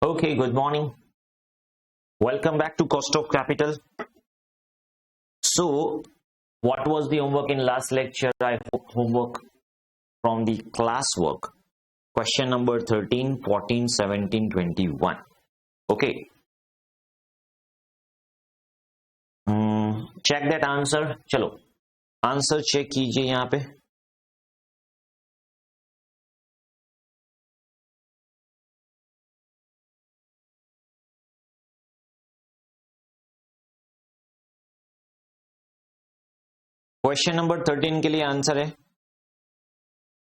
Okay, good morning. Welcome back to Cost of Capital. So, what was the homework in last lecture? I hope homework from the classwork. Question number 13, 14, 17, 21. Okay. Check that answer. चलो answer check कीजिए यहाँ पे. Question number 13 के लिए answer है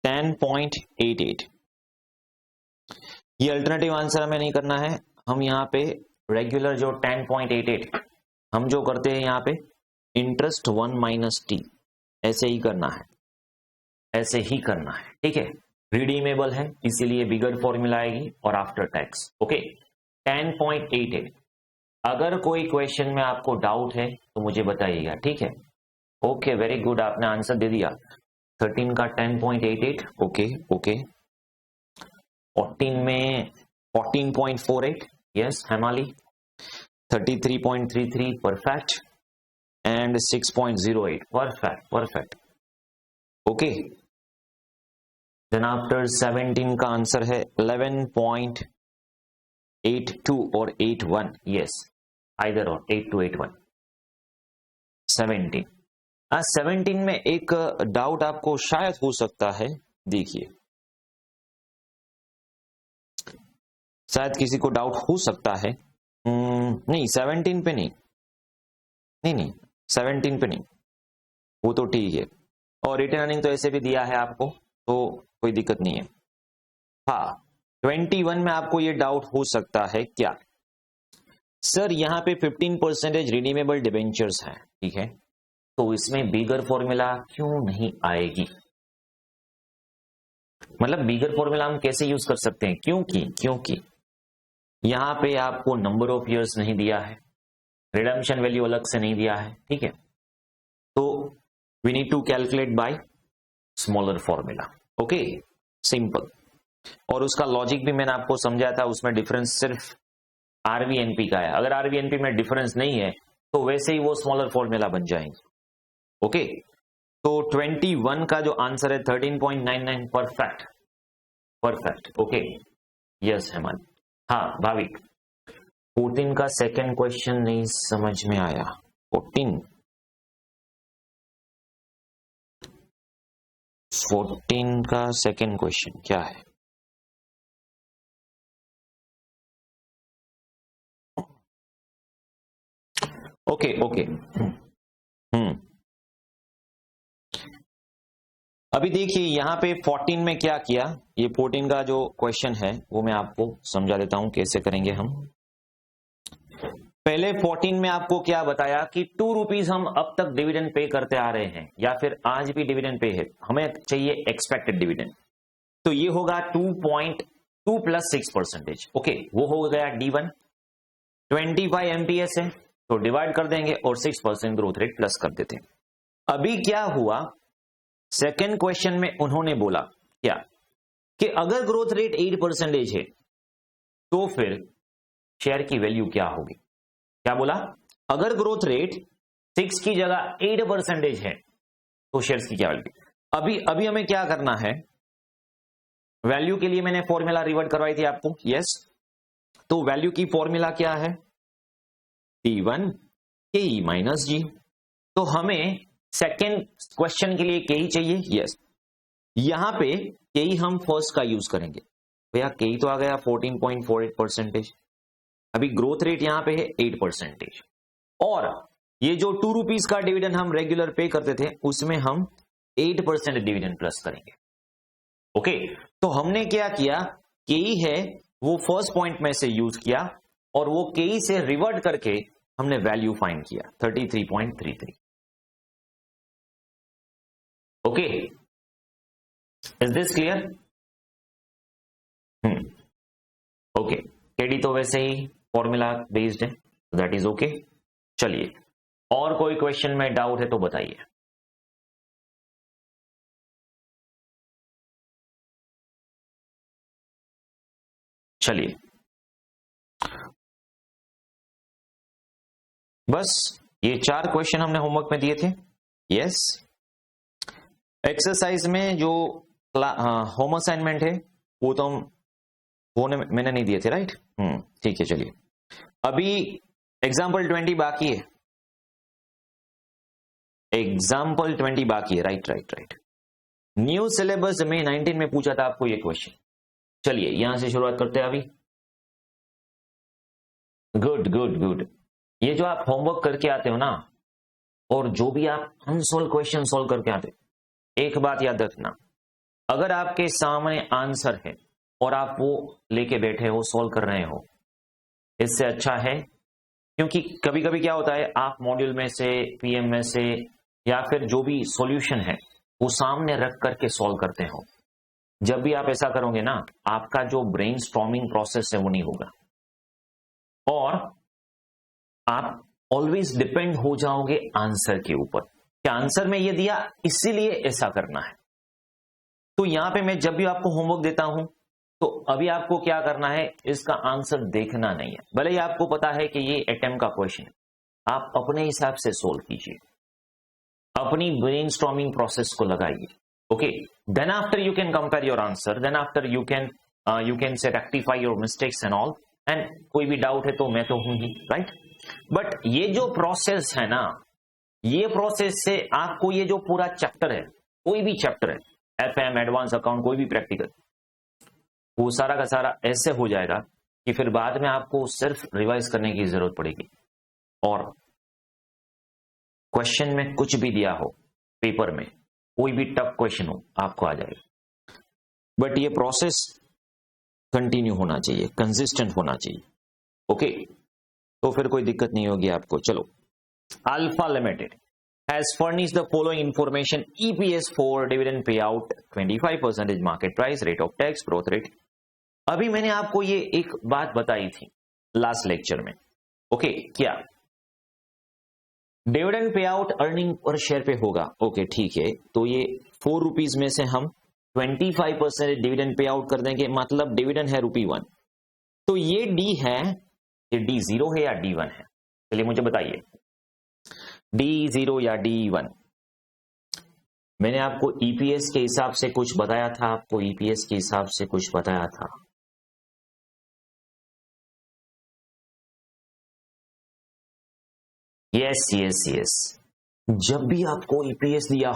10.88. ये alternative answer हमें नहीं करना है. हम यहाँ पे रेगुलर जो 10.88 हम जो करते हैं यहाँ पे इंटरेस्ट 1 माइनस टी ऐसे ही करना है, ऐसे ही करना है. ठीक है, रिडीमेबल है इसीलिए बिगर फॉर्मूला आएगी और आफ्टर टैक्स. ओके, 10.88. अगर कोई क्वेश्चन में आपको डाउट है तो मुझे बताइएगा. ठीक है, ओके, वेरी गुड, आपने आंसर दे दिया. 13 का 10.88. Okay okay. 14 में 14.48. Yes Hemali. 33.33. Perfect. And 6.08. Perfect perfect. Okay, then after 17 का आंसर है 11.82 और 81. यस, आइदर और 82 81. 17. 17 में एक डाउट आपको शायद हो सकता है. देखिए, शायद किसी को डाउट हो सकता है. नहीं 17 पे नहीं, नहीं 17 पे नहीं, वो तो ठीक है. और रिटर्न अर्निंग तो ऐसे भी दिया है आपको, तो कोई दिक्कत नहीं है. हाँ, 21 में आपको ये डाउट हो सकता है क्या, सर यहाँ पे 15% रिडीमेबल डिबेंचर्स हैं. ठीक है, तो इसमें बिगर फॉर्मूला क्यों नहीं आएगी. मतलब बिगर फॉर्मूला हम कैसे यूज कर सकते हैं, क्योंकि यहां पे आपको नंबर ऑफ इयर्स नहीं दिया है, रिडम्पशन वैल्यू अलग से नहीं दिया है. ठीक है, तो we need to calculate by smaller formula. Okay, simple. और उसका लॉजिक भी मैंने आपको समझाया था. उसमें डिफरेंस सिर्फ आरवीएनपी का है. अगर आरवीएनपी में डिफरेंस नहीं है तो वैसे ही वो स्मॉलर फॉर्मूला बन जाएंगे. ओके, तो 21 का जो आंसर है 13.99. Perfect perfect. Okay, yes Hemant. हाँ भाविक, 14 का सेकंड क्वेश्चन नहीं समझ में आया. 14 का सेकंड क्वेश्चन क्या है. Okay okay. अभी देखिए यहाँ पे 14 में क्या किया. ये 14 का जो क्वेश्चन है वो मैं आपको समझा देता हूं कैसे करेंगे हम. पहले 14 में आपको क्या बताया कि 2 रुपीज हम अब तक डिविडेंड पे करते आ रहे हैं, या फिर आज भी डिविडेंड पे है, हमें चाहिए एक्सपेक्टेड डिविडेंड. तो ये होगा 2.2 प्लस 6%. ओके, वो हो गया D1. 25 एमपीएस है तो डिवाइड कर देंगे और 6% ग्रोथ रेट प्लस कर देते हैं. अभी क्या हुआ, सेकेंड क्वेश्चन में उन्होंने बोला क्या कि अगर ग्रोथ रेट 8% है तो फिर शेयर की वैल्यू क्या होगी. क्या बोला, अगर ग्रोथ रेट 6 की जगह 8% है तो शेयर्स की क्या वैल्यू. अभी हमें क्या करना है, वैल्यू के लिए मैंने फॉर्मूला रिवर्ट करवाई थी आपको. यस, तो वैल्यू की फॉर्मूला क्या है, T1 KE माइनस G. तो हमें सेकेंड क्वेश्चन के लिए KE चाहिए. यस, यहां पे KE हम फर्स्ट का यूज करेंगे. भैया KE तो आ गया 14.48%. अभी ग्रोथ रेट यहां पे है 8%. और ये जो 2 रुपीज का डिविडेंड हम रेगुलर पे करते थे उसमें हम 8% डिविडेंड प्लस करेंगे. ओके, तो हमने क्या किया, KE है वो फर्स्ट पॉइंट में से यूज किया और वो KE से रिवर्ट करके हमने वैल्यू फाइंड किया 33.33. Okay, is this clear. Okay, KD तो वैसे ही फॉर्मूला बेस्ड है, दैट इज ओके. चलिए, और कोई क्वेश्चन में डाउट है तो बताइए. चलिए, बस ये 4 क्वेश्चन हमने होमवर्क में दिए थे। यस, एक्सरसाइज में जो होम असाइनमेंट है वो मैंने नहीं दिए थे, राइट? ठीक है, चलिए अभी एग्जाम्पल 20 बाकी है। एग्जाम्पल 20 बाकी है, राइट। न्यू सिलेबस में 19 में पूछा था आपको ये क्वेश्चन। चलिए यहां से शुरुआत करते हैं अभी। गुड। ये जो आप होमवर्क करके आते हो ना, और जो भी आप अनसॉल्व क्वेश्चन सॉल्व करके आते हो, एक बात याद रखना, अगर आपके सामने आंसर है और आप वो लेके बैठे हो, सॉल्व कर रहे हो, इससे अच्छा है। क्योंकि कभी कभी क्या होता है, आप मॉड्यूल में से, पीएम में से, या फिर जो भी सॉल्यूशन है वो सामने रख करके सॉल्व करते हो। जब भी आप ऐसा करोगे ना, आपका जो ब्रेन स्टॉर्मिंग प्रोसेस है वो नहीं होगा, और आप ऑलवेज डिपेंड हो जाओगे आंसर के ऊपर। क्या आंसर में ये दिया इसीलिए ऐसा करना है। तो यहां पे मैं जब भी आपको होमवर्क देता हूं, तो अभी आपको क्या करना है, इसका आंसर देखना नहीं है। भले ही आपको पता है कि ये अटेम्प्ट का क्वेश्चन है, आप अपने हिसाब से सोल्व कीजिए, अपनी ब्रेनस्टॉर्मिंग प्रोसेस को लगाइए। Okay, then after you can compare your answer, then after you can say rectify your mistakes and all. And कोई भी डाउट है तो मैं तो हूं ही, राइट? बट ये जो प्रोसेस है ना, ये प्रोसेस से आपको ये जो पूरा चैप्टर है, कोई भी चैप्टर है, एफएम, एडवांस अकाउंट, कोई भी प्रैक्टिकल, वो सारा का सारा ऐसे हो जाएगा कि फिर बाद में आपको सिर्फ रिवाइज करने की जरूरत पड़ेगी। और क्वेश्चन में कुछ भी दिया हो, पेपर में कोई भी टफ क्वेश्चन हो, आपको आ जाएगा। बट ये प्रोसेस कंटिन्यू होना चाहिए, कंसिस्टेंट होना चाहिए। ओके, तो फिर कोई दिक्कत नहीं होगी आपको। चलो, alpha limited has furnished the following information: EPS for dividend payout 25% market price, rate of tax, growth rate। अभी मैंने आपको ये एक बात बताई थी लास्ट लेक्चर में। ओके, क्या dividend pay out earning per share पे होगा? ओके, ठीक है। तो ये 4 रुपीज में से हम 25% डिविडेंड पे आउट कर देंगे, मतलब डिविडेंड है ₹1। तो ये डी है, ये D0 है या D1 है? चलिए मुझे बताइए, D0 या D1? मैंने आपको ईपीएस के हिसाब से कुछ बताया था, आपको ईपीएस के हिसाब से कुछ बताया था। यस। जब भी आपको ईपीएस दिया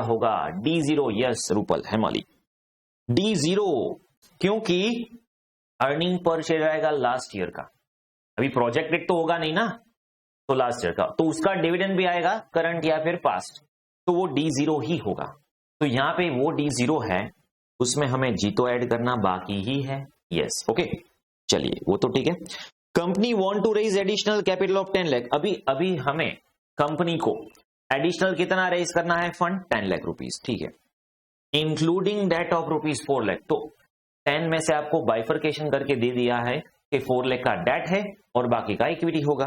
होगा, D0, yes Rupal Hemali, D0, क्योंकि अर्निंग पर शेयर आएगा लास्ट ईयर का। अभी प्रोजेक्टेड तो होगा नहीं ना, तो लास्ट ईयर का, तो उसका डिविडेंड भी आएगा करंट या फिर पास्ट, तो वो D0 ही होगा। तो यहां पे वो D0 है, उसमें हमें जी तो ऐड करना बाकी ही है। यस, ओके, चलिए वो तो ठीक है। Company want to raise additional capital of 10 lakh. अभी हमें कंपनी को एडिशनल कितना रेज करना है? फंड 10 लाख रुपीज, ठीक है, इंक्लूडिंग डेट ऑफ ₹4 लाख। तो 10 में से आपको बाइफर्केशन करके दे दिया है कि 4 लाख का डेट है और बाकी का इक्विटी होगा।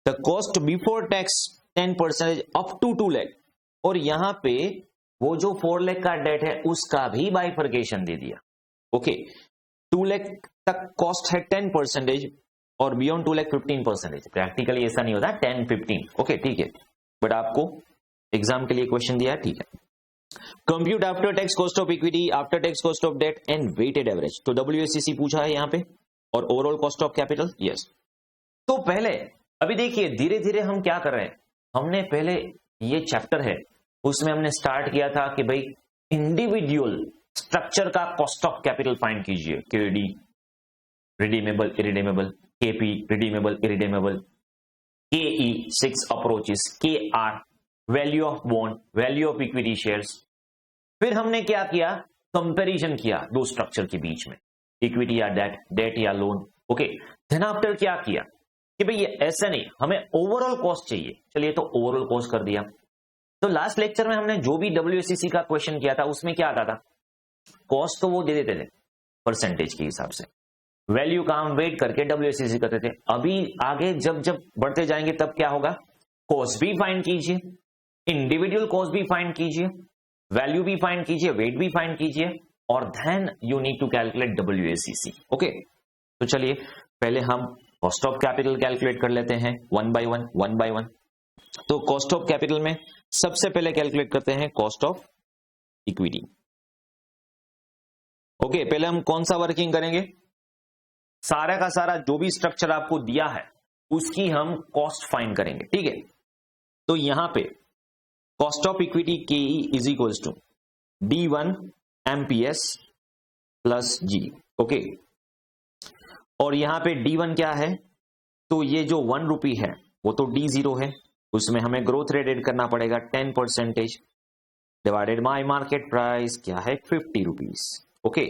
The cost before tax 10% up to 2 lakh, और यहां पे वो जो 4 लाख का डेट है उसका भी बाइफर्केशन दे दिया। ओके, 2 लाख तक कॉस्ट है 10% और बियॉन्ड 2 लाख 15%। प्रैक्टिकली ऐसा नहीं होता 10-15। ओके, ठीक है, बट आपको एग्जाम के लिए क्वेश्चन दिया है, ठीक है। Compute after tax cost of equity, after tax cost of debt and weighted average. तो WACC पूछा है यहां पे, और overall cost of capital. Yes, तो पहले अभी देखिए धीरे धीरे हम क्या कर रहे हैं। हमने पहले ये चैप्टर है उसमें हमने स्टार्ट किया था कि भाई इंडिविजुअल स्ट्रक्चर का कॉस्ट ऑफ कैपिटल फाइंड कीजिए, KD redeemable irredeemable, KP redeemable irredeemable, केई 6 approaches, KR value of bond, value of equity shares. फिर हमने क्या किया, कंपैरिजन किया दो स्ट्रक्चर के बीच में, इक्विटी या डेट, डेट या लोन। ओके, देन आफ्टर क्या किया कि भाई ये ऐसा नहीं, हमें ओवरऑल कॉस्ट चाहिए। चलिए तो ओवरऑल कॉस्ट कर दिया। तो लास्ट लेक्चर में हमने जो भी WACC का क्वेश्चन किया था उसमें क्या आता था, कॉस्ट तो वो दे देते थे परसेंटेज के हिसाब से, वैल्यू का हम वेट करके WACC करते थे। अभी आगे जब जब बढ़ते जाएंगे तब क्या होगा, कॉस्ट भी फाइंड कीजिए, इंडिविजुअल कॉस्ट भी फाइंड कीजिए, वैल्यू भी फाइंड कीजिए, वेट भी फाइंड कीजिए, और then you need to calculate WACC। Okay, तो चलिए पहले हम कॉस्ट ऑफ कैपिटल कैलकुलेट कर लेते हैं वन बाय वन। तो कॉस्ट ऑफ कैपिटल में सबसे पहले कैलकुलेट करते हैं कॉस्ट ऑफ इक्विटी। ओके, पहले हम कौन सा वर्किंग करेंगे, सारा का सारा जो भी स्ट्रक्चर आपको दिया है उसकी हम कॉस्ट फाइंड करेंगे, ठीक है। तो यहां पे cost of equity K is equals to D1 MPS plus G। Okay, और यहां पे D1 क्या है, तो ये जो 1 रुपी है वो तो D0 है, उसमें हमें ग्रोथ रेट ऐड करना पड़ेगा 10% डिवाइडेड बाय मार्केट प्राइस क्या है 50 रुपीज। ओके,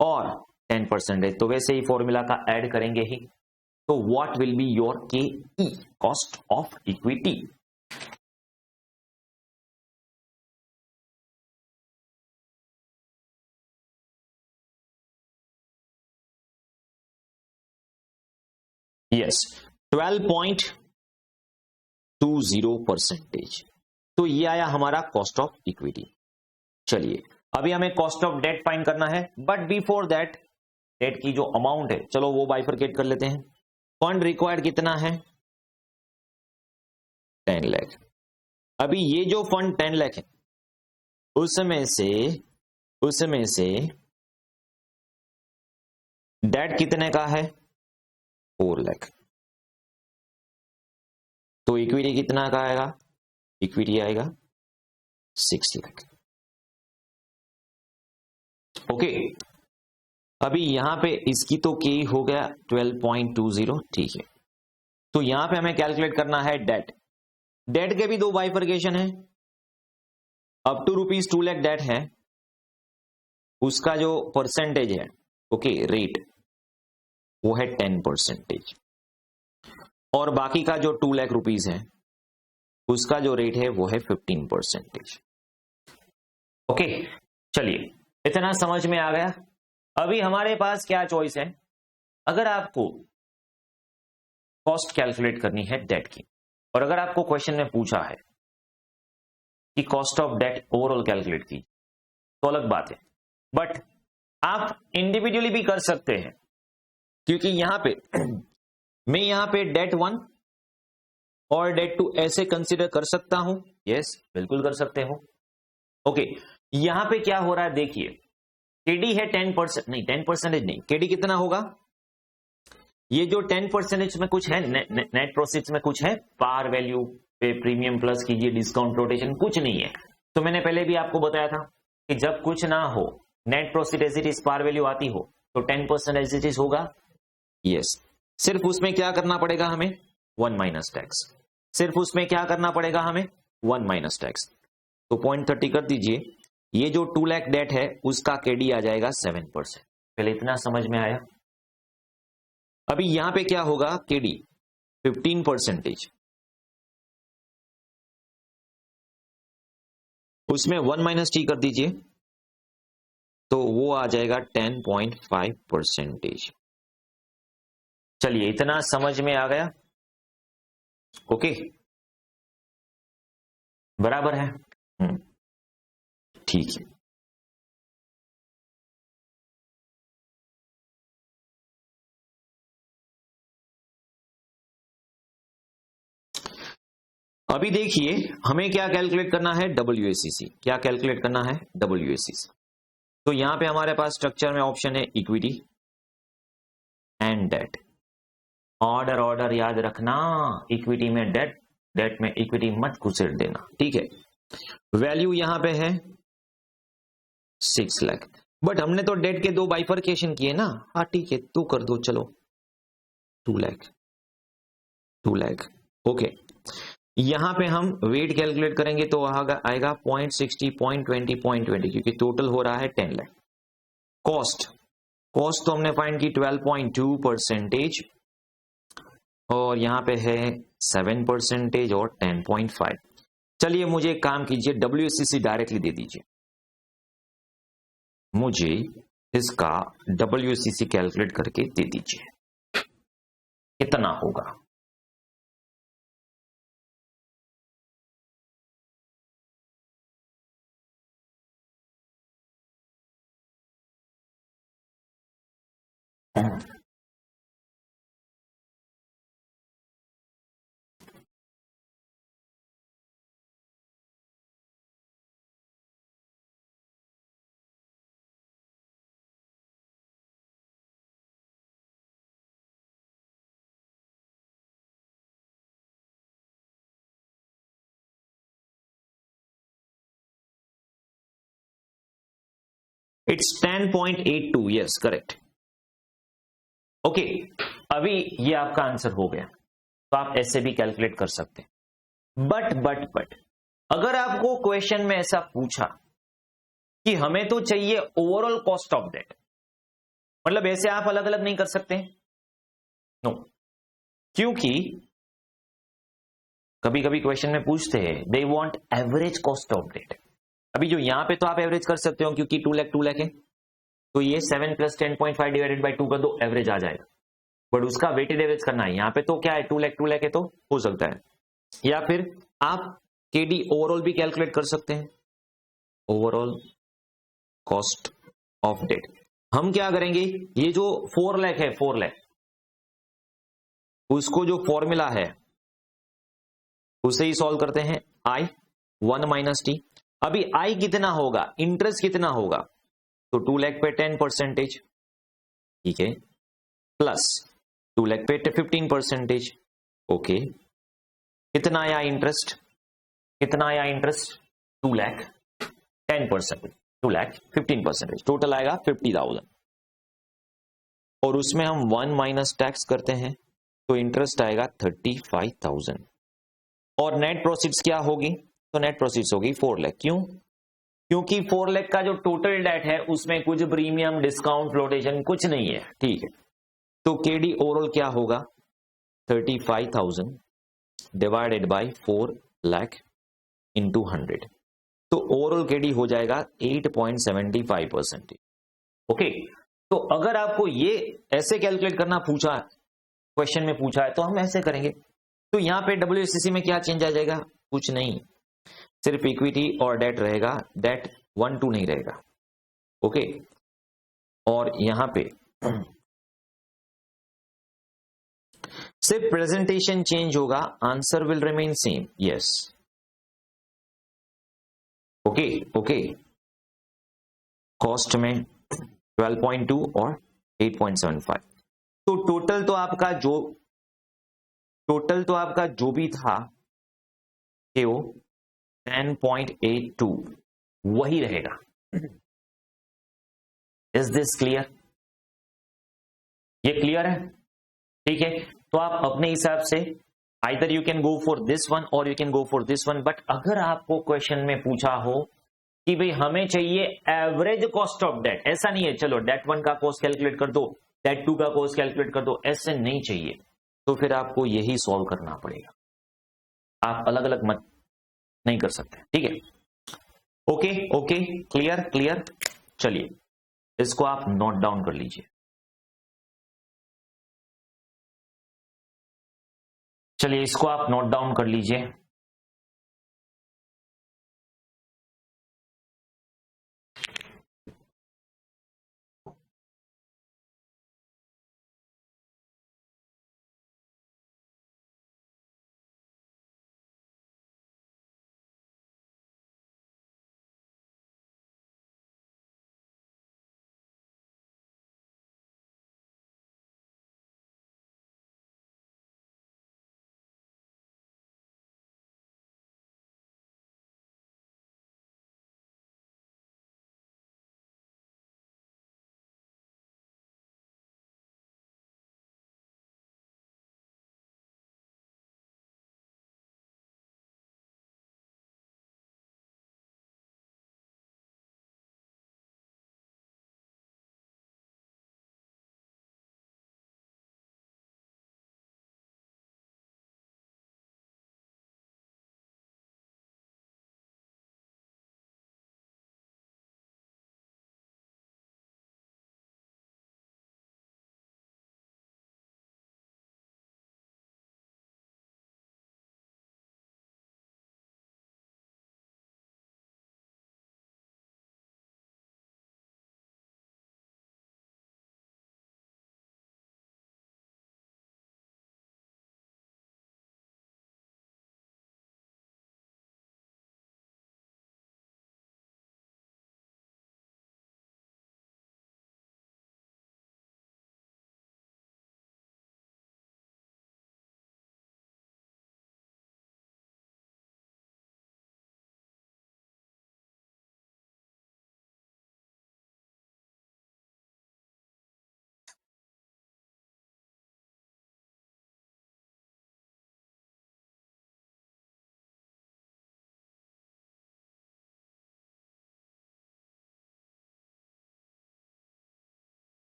और 10% तो वैसे ही फॉर्मूला का ऐड करेंगे ही। तो व्हाट विल बी योर के ई, कॉस्ट ऑफ इक्विटी। यस, 12.20%। तो ये आया हमारा कॉस्ट ऑफ इक्विटी। चलिए अभी हमें कॉस्ट ऑफ डेट फाइंड करना है, बट बिफोर दैट डेट की जो अमाउंट है चलो वो बाइफरकेट कर लेते हैं। फंड रिक्वायर्ड कितना है 10 लाख। अभी ये जो फंड 10 लाख है उसमें से डेट कितने का है 4 लाख। तो इक्विटी कितना का आएगा, इक्विटी आएगा 6 लाख। ओके, अभी यहां पे इसकी तो के हो गया 12.20, ठीक है। तो यहां पे हमें कैलकुलेट करना है डेट। डेट के भी दो बाइफरकेशन है, अप टू ₹2 लाख डेट है, उसका जो परसेंटेज है ओके रेट वो है 10%, और बाकी का जो 2 लाख रुपीज है उसका जो रेट है वो है 15%। ओके, चलिए इतना समझ में आ गया। अभी हमारे पास क्या चॉइस है, अगर आपको कॉस्ट कैलकुलेट करनी है डेट की, और अगर आपको क्वेश्चन में पूछा है कि cost of debt overall calculate की, तो अलग बात है, बट आप इंडिविजुअली भी कर सकते हैं, क्योंकि यहां पे मैं यहां पे डेट 1 और डेट 2 ऐसे कंसीडर कर सकता हूं। यस, बिल्कुल कर सकते हो। ओके, यहां पे क्या हो रहा है देखिए, केडी है 10%, नहीं 10% नहीं, केडी कितना होगा, ये जो 10% में कुछ है नेट प्रोसीड्स में कुछ है, पार वैल्यू पे प्रीमियम प्लस कीजिए, डिस्काउंट रोटेशन कुछ नहीं है। तो मैंने पहले भी आपको बताया था कि जब कुछ ना हो, net proceed as it is, par value आती हो, तो 10% एज इट इज होगा। यस, सिर्फ उसमें क्या करना पड़ेगा हमें 1 माइनस टैक्स, सिर्फ उसमें क्या करना पड़ेगा हमें 1 माइनस टैक्स। तो 0.30 कर दीजिए, ये जो 2 लाख डेट है उसका केडी आ जाएगा 7%। पहले इतना समझ में आया। अभी यहां पे क्या होगा, केडी 15%, उसमें 1 माइनस टी कर दीजिए, तो वो आ जाएगा 10.5%। चलिए इतना समझ में आ गया। ओके, बराबर है, ठीक है। अभी देखिए हमें क्या कैलकुलेट करना है, WACC। क्या कैलकुलेट करना है, WACC। तो यहां पे हमारे पास स्ट्रक्चर में ऑप्शन है इक्विटी एंड डेट। ऑर्डर याद रखना, इक्विटी में डेट, डेट में इक्विटी मत घुसेड़ देना, ठीक है। वैल्यू यहां पे है 6 लाख, बट हमने तो डेट के दो बाइफरकेशन किए ना। हाँ ठीक है, तू कर दो, चलो 2 लाख। ओके, यहां पे हम वेट कैलकुलेट करेंगे तो आएगा 0.60, 0.20, 0.20, क्योंकि टोटल हो रहा है 10 लाख। कॉस्ट तो हमने फाइंड की 12.2%, और यहां पे है 7% और 10.5। चलिए मुझे एक काम कीजिए, WACC डायरेक्टली दे दीजिए, मुझे इसका WACC कैलकुलेट करके दे दीजिए, कितना होगा। It's 10.82, yes correct. ओके, अभी ये आपका आंसर हो गया, तो आप ऐसे भी कैलकुलेट कर सकते हैं। बट अगर आपको क्वेश्चन में ऐसा पूछा कि हमें तो चाहिए ओवरऑल कॉस्ट ऑफ डेट, मतलब ऐसे आप अलग अलग नहीं कर सकते, नो, क्योंकि कभी कभी क्वेश्चन में पूछते हैं they want average cost of debt. अभी जो यहां पे तो आप एवरेज कर सकते हो क्योंकि 2 लाख है, तो ये 7 + 10.5 डिवाइडेड बाई 2 कर दो, एवरेज आ जाएगा। बट उसका वेटेड एवरेज करना है, यहां पे तो क्या है 2 लाख है, तो हो सकता है। या फिर आप केडी ओवरऑल भी कैलकुलेट कर सकते हैं, ओवरऑल कॉस्ट ऑफ डेट। हम क्या करेंगे, ये जो 4 लाख है, 4 लाख, उसको जो फॉर्मूला है उसे ही सॉल्व करते हैं, आई 1 - टी। अभी आई कितना होगा, इंटरेस्ट कितना होगा, तो 2 लाख पे 10%, ठीक है, प्लस 2 लाख पे 15%, ओके, कितना आया इंटरेस्ट, कितना आया इंटरेस्ट, 2 लाख 10%, 2 लाख 15%, टोटल आएगा 50,000। और उसमें हम 1 माइनस टैक्स करते हैं, तो इंटरेस्ट आएगा 35,000। और नेट प्रोसीड्स क्या होगी, तो नेट प्रोसीड्स होगी 4 लाख। क्यों, क्योंकि 4 लाख का जो टोटल डेट है उसमें कुछ प्रीमियम, डिस्काउंट, फ्लोटेशन कुछ नहीं है, ठीक है। तो केडी ओवरऑल क्या होगा, 35,000 डिवाइडेड बाय 4 लाख इंटू 100, तो ओवरऑल केडी हो जाएगा 8.75%। ओके, तो अगर आपको ये ऐसे कैलकुलेट करना पूछा, क्वेश्चन में पूछा है, तो हम ऐसे करेंगे। तो यहां पे WACC में क्या चेंज आ जाएगा, कुछ नहीं, सिर्फ इक्विटी और डेट रहेगा, डेट 1-2 नहीं रहेगा, ओके। और यहां पे सिर्फ प्रेजेंटेशन चेंज होगा, answer will remain same, yes, okay okay. Cost में 12.2 और 8.75, तो टोटल तो आपका जो भी था कि वो 10.82 वही रहेगा। इज दिस क्लियर, ये क्लियर है, ठीक है। तो आप अपने हिसाब से either you can go for this one और you can go for this one. But अगर आपको क्वेश्चन में पूछा हो कि भाई हमें चाहिए एवरेज कॉस्ट ऑफ डेट, ऐसा नहीं है चलो डेट 1 का कॉस्ट कैलकुलेट कर दो, डेट 2 का कॉस्ट कैलकुलेट कर दो, ऐसे नहीं चाहिए, तो फिर आपको यही सॉल्व करना पड़ेगा, आप अलग अलग मत नहीं कर सकते, ठीक है। Okay okay, clear clear. चलिए इसको आप नोट डाउन कर लीजिए, चलिए इसको आप नोट डाउन कर लीजिए।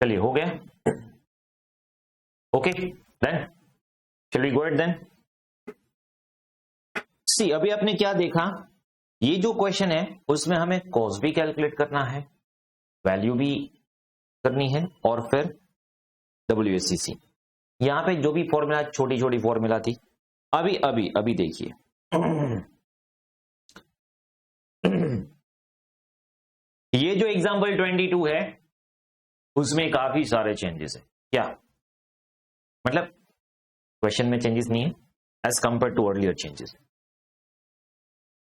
चलिए हो गया, okay then shall we go it then. See अभी आपने क्या देखा, ये जो क्वेश्चन है उसमें हमें कॉस्ट भी कैलकुलेट करना है, वैल्यू भी करनी है, और फिर WACC। यहां पे जो भी फॉर्मूला, छोटी छोटी फॉर्मूला थी, अभी अभी अभी देखिए ये जो एग्जांपल 22 है उसमें काफी सारे चेंजेस है। क्या मतलब क्वेश्चन में चेंजेस नहीं है as compare to earlier changes.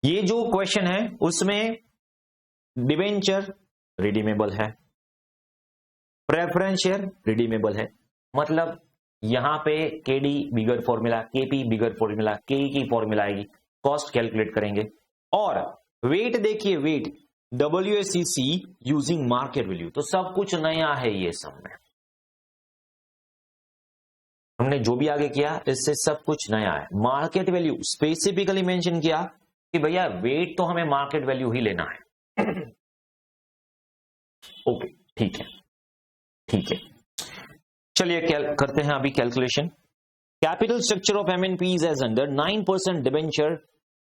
ये जो क्वेश्चन है उसमें डिबेंचर रिडीमेबल है, प्रेफरेंस शेयर रिडीमेबल है, मतलब यहां पे KD bigger formula, KP bigger formula, K की फॉर्मूला आएगी, कॉस्ट कैलकुलेट करेंगे। और वेट देखिए, weight WACC using market value, तो सब कुछ नया है ये सब में, हमने जो भी आगे किया इससे सब कुछ नया है। मार्केट वैल्यू स्पेसिफिकली मेंशन किया कि भैया वेट तो हमें मार्केट वैल्यू ही लेना है ओके ठीक है, ठीक है। चलिए करते हैं अभी calculation. Capital structure of MNPs as under 9% debenture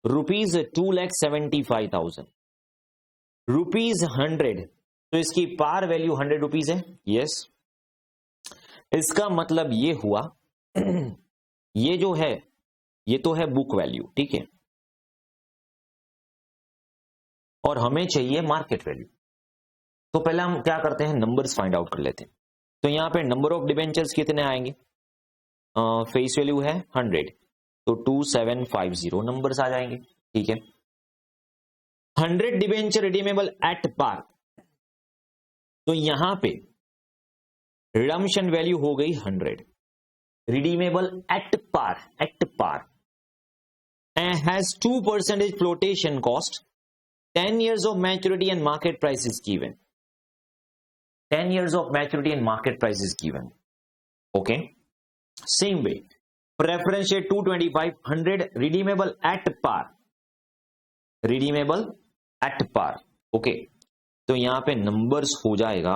₹2,75,000, ₹100, तो इसकी पार वैल्यू 100 रुपीज है, यस। इसका मतलब ये हुआ ये जो है ये तो है बुक वैल्यू, ठीक है, और हमें चाहिए मार्केट वैल्यू। तो पहले हम क्या करते हैं, नंबर्स फाइंड आउट कर लेते हैं। तो यहां पे नंबर ऑफ डिबेंचर्स कितने आएंगे, फेस वैल्यू है 100, तो 2750 नंबर्स आ जाएंगे, ठीक है। 100 डिबेंचर रिडीमेबल एट पार, तो यहां पे रिडम्पशन वैल्यू हो गई 100, redeemable at par, at par, and has 2% flotation cost, 10 years of maturity and market price is given. 10 years of maturity and market price is given. Okay. Same way. Preference share 225, 100 redeemable at par. Redeemable at par. Okay. तो यहां पे numbers हो जाएगा,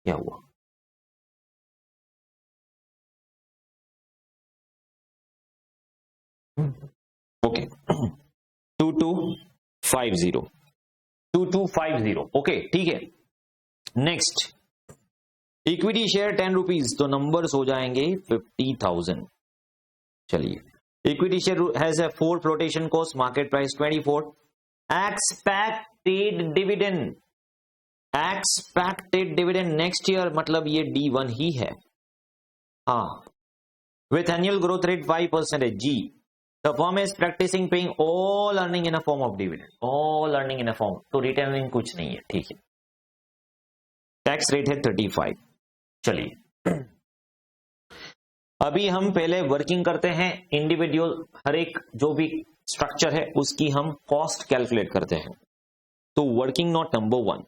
क्या हुआ, okay 2250 okay ठीक है। Next equity share 10 rupees, तो नंबर्स हो जाएंगे 50,000। चलिए equity share has a 4 flotation cost, market price 24, expected dividend, expected dividend next year, मतलब ये D1 ही है, हाँ, विथ एनुअल ग्रोथ रेट 5% जी। The firm is practicing paying all earning in a form of dividend, all earning in a form, तो returning कुछ नहीं है, ठीक है। टैक्स रेट है 35। चलिए अभी हम पहले वर्किंग करते हैं इंडिविजुअल, हर एक जो भी स्ट्रक्चर है उसकी हम कॉस्ट कैलकुलेट करते हैं। तो वर्किंग नोट नंबर 1,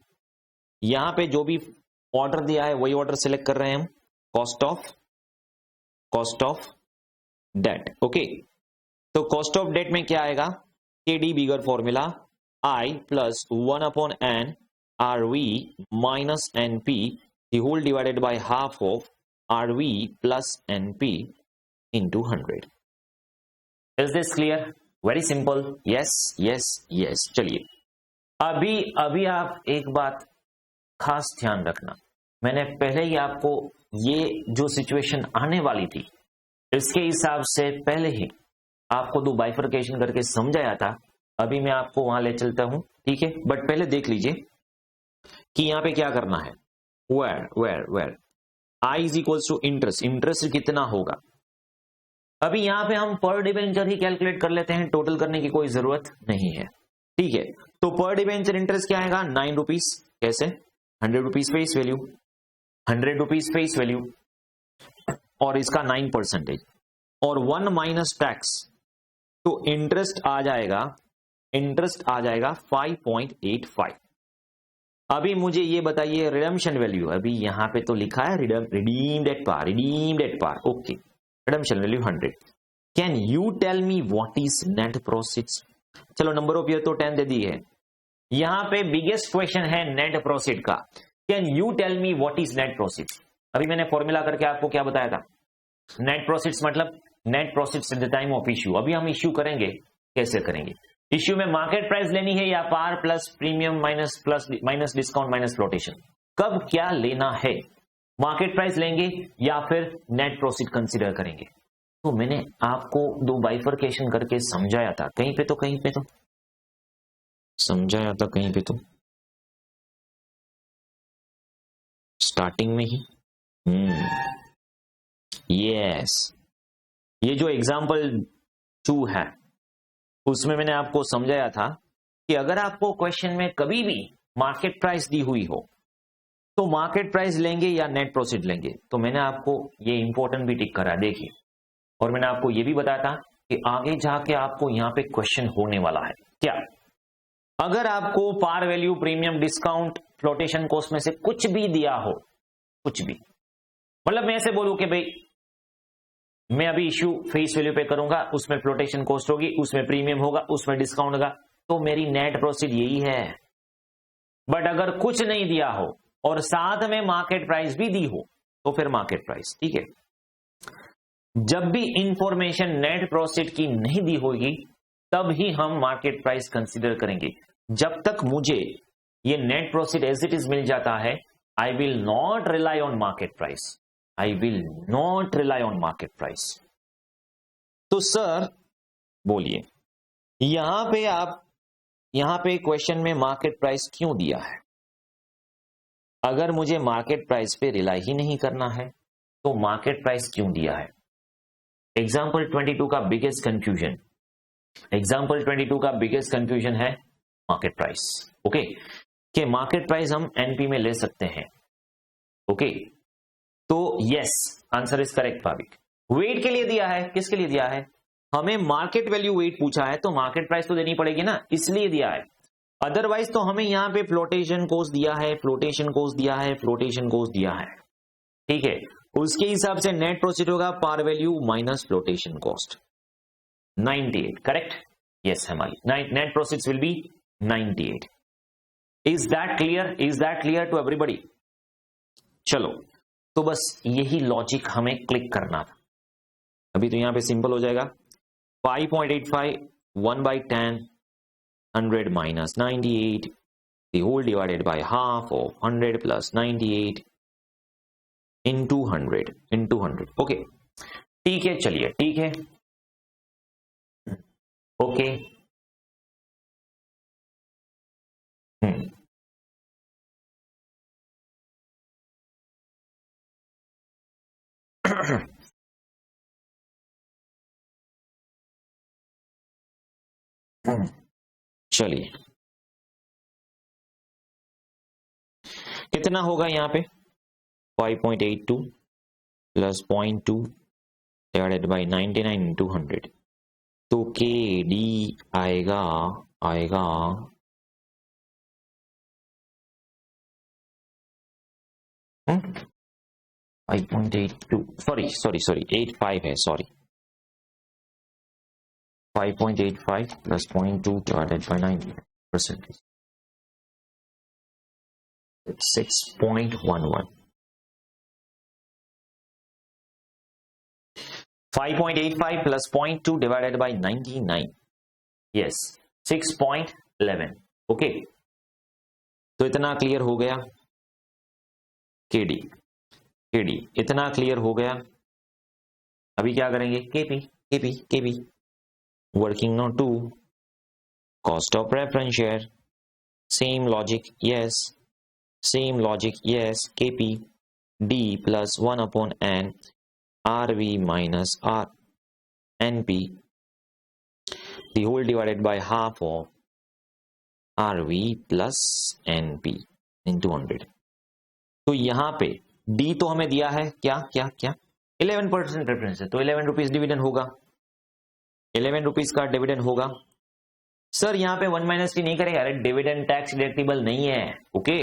यहां पे जो भी ऑर्डर दिया है वही ऑर्डर सिलेक्ट कर रहे हैं हम, कॉस्ट ऑफ डेट, ओके। तो कॉस्ट ऑफ डेट में क्या आएगा, KD bigger formula, I plus 1/n RV minus NP the whole divided by half of RV plus NP into 100. Is this clear? Very simple. Yes, yes, yes. चलिए अभी आप एक बात खास ध्यान रखना, मैंने पहले ही आपको ये जो सिचुएशन आने वाली थी इसके हिसाब से पहले ही आपको 2 बाइफर्केशन करके समझाया था। अभी मैं आपको वहां ले चलता हूं, ठीक है, बट पहले देख लीजिए कि यहां पे क्या करना है। Where I is equals to interest, interest कितना होगा। अभी यहां पे हम पर डिबेंचर ही कैलकुलेट कर लेते हैं, टोटल करने की कोई जरूरत नहीं है, ठीक है। तो पर डिबेंचर इंटरेस्ट क्या आएगा, 9 रुपीज, कैसे, 100 rupees face value, 100 rupees face value, और इसका 9% और 1 माइनस टैक्स, तो इंटरेस्ट आ जाएगा 5.85। अभी मुझे ये बताइए रिडम्पशन वैल्यू, अभी यहां पे तो लिखा है redeemed at par, okay, redemption value 100। Can you tell me what is net proceeds. चलो नंबर ऑफ ईयर तो 10 दे दी है, यहां पे बिगेस्ट क्वेश्चन है नेट प्रोसीड का। Can you tell me what is net proceeds? अभी मैंने फॉर्मूला करके आपको क्या बताया था, नेट प्रोसीड्स मतलब net proceeds at the time of issue. अभी हम इश्यू करेंगे, कैसे करेंगे? इश्यू में मार्केट प्राइस लेनी है या par plus premium minus discount minus flotation? कब क्या लेना है, मार्केट प्राइस लेंगे या फिर नेट प्रोसीड कंसीडर करेंगे? तो मैंने आपको दो बाइफर्केशन करके समझाया था, कहीं पे तो समझाया था, कहीं पे तो स्टार्टिंग में ही। यस, ये जो एग्जाम्पल 2 है उसमें मैंने आपको समझाया था कि अगर आपको क्वेश्चन में कभी भी मार्केट प्राइस दी हुई हो तो मार्केट प्राइस लेंगे या नेट प्रोसीड लेंगे। तो मैंने आपको ये इंपॉर्टेंट भी टिक करा, देखिए। और मैंने आपको ये भी बताया था कि आगे जाके आपको यहां पे क्वेश्चन होने वाला है क्या, अगर आपको par value, premium, discount, flotation cost में से कुछ भी दिया हो, कुछ भी, मतलब मैं ऐसे बोलूं कि भाई मैं अभी इश्यू फेस वैल्यू पे करूंगा, उसमें फ्लोटेशन कॉस्ट होगी, उसमें प्रीमियम होगा, उसमें डिस्काउंट होगा, तो मेरी नेट प्रोसीड यही है। बट अगर कुछ नहीं दिया हो और साथ में मार्केट प्राइस भी दी हो तो फिर मार्केट प्राइस, ठीक है। जब भी इंफॉर्मेशन नेट प्रोसीड की नहीं दी होगी तब ही हम मार्केट प्राइस कंसीडर करेंगे। जब तक मुझे ये net proceed as it is मिल जाता है, I will not rely on market price, I will not rely on market price. तो सर बोलिए, यहां पे क्वेश्चन में मार्केट प्राइस क्यों दिया है? अगर मुझे मार्केट प्राइस पे रिलाई ही नहीं करना है तो मार्केट प्राइस क्यों दिया है? एग्जाम्पल 22 का बिगेस्ट कंफ्यूजन, एग्जाम्पल 22 का बिगेस्ट कंफ्यूजन है मार्केट प्राइस। ओके, कि मार्केट प्राइस हम एनपी में ले सकते हैं। ओके, तो yes, answer is correct Bhavik. Weight के लिए दिया है, किसके लिए दिया है? हमें मार्केट वैल्यू वेट पूछा है तो मार्केट प्राइस तो देनी पड़ेगी ना, इसलिए दिया है। अदरवाइज तो हमें यहां पे फ्लोटेशन कॉस्ट दिया है, फ्लोटेशन कॉस्ट दिया है, फ्लोटेशन कॉस्ट दिया है, ठीक है। उसके हिसाब से नेट प्रोसीड होगा par value minus flotation cost, 98, correct? Yes, हमारी net proceeds will be 98। Is that clear? Is that clear to everybody? चलो, तो बस यही लॉजिक हमें क्लिक करना था। अभी तो यहां पे सिंपल हो जाएगा, 5.85 1/10 100 minus 98 the whole divided by half of 100 plus 98 into 100 okay, ठीक है, चलिए, ठीक है, ओके। चलिए, कितना होगा यहाँ पे? 5.82 प्लस 0.2 डिवाइडेड बाई 99 इंटू 100, तो के डी आएगा 5.82, सॉरी 85 है, sorry 5.85 plus 0.2 divided by 90%. It's 6.11. 5.85 plus 0.2 divided by 99. Yes, 6.11. Okay. तो इतना क्लियर हो गया, केडी इतना क्लियर हो गया। अभी क्या करेंगे? KP working on 2, cost of preference share, same logic, yes, KP D plus 1 upon N RV minus R NP the whole divided by half of RV plus NP into 100। तो यहां पे D तो हमें दिया है क्या 11% प्रेफरेंस है, तो 11 रुपीज डिविडेंड होगा, 11 रुपीज का डिविडेंड होगा। सर यहाँ पे 1 माइनस टी नहीं करेंगे? अरे डिविडेंड टैक्स डिडक्टिबल नहीं है, ओके,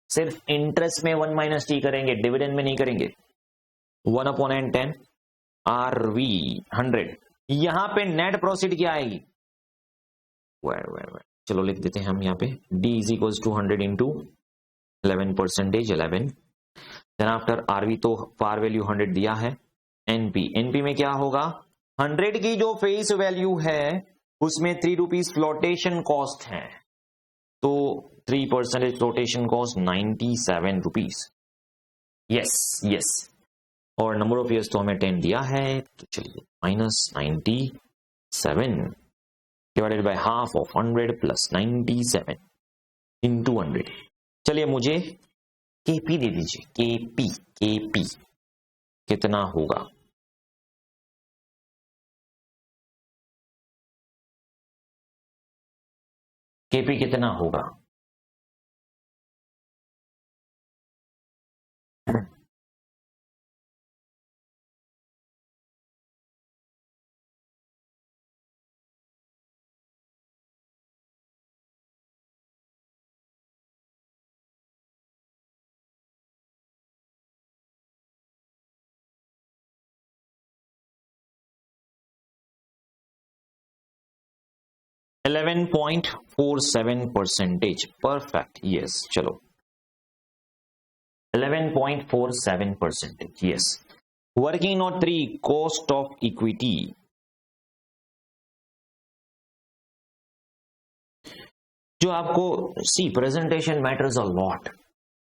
सिर्फ इंटरेस्ट में 1 माइनस टी करेंगे, डिविडेंड में नहीं करेंगे। 1 अपॉन एन 10 RV 100, यहाँ पे नेट प्रोसीड क्या आएगी? चलो लिख देते हैं हम यहाँ पे, D is equal to 100 into 11%, 11। Then after RV तो पार वैल्यू 100 दिया है। एनपी में क्या होगा, 100 की जो फेस वैल्यू है उसमें 3 रुपीज फ्लोटेशन कॉस्ट है, तो 3% फ्लोटेशन कॉस्ट 97 रुपीज। यस। और नंबर ऑफ ईयर्स तो हमें 10 दिया है, तो चलिए -97 divided by half of 100 plus 97 into 100। चलिए मुझे केपी दे दीजिए, केपी कितना होगा। केपी कितना होगा? %11.47%। Perfect, yes. चलो 11.47%, yes. Working note 3, cost of equity. जो आपको प्रेजेंटेशन मैटर्स अ लॉट।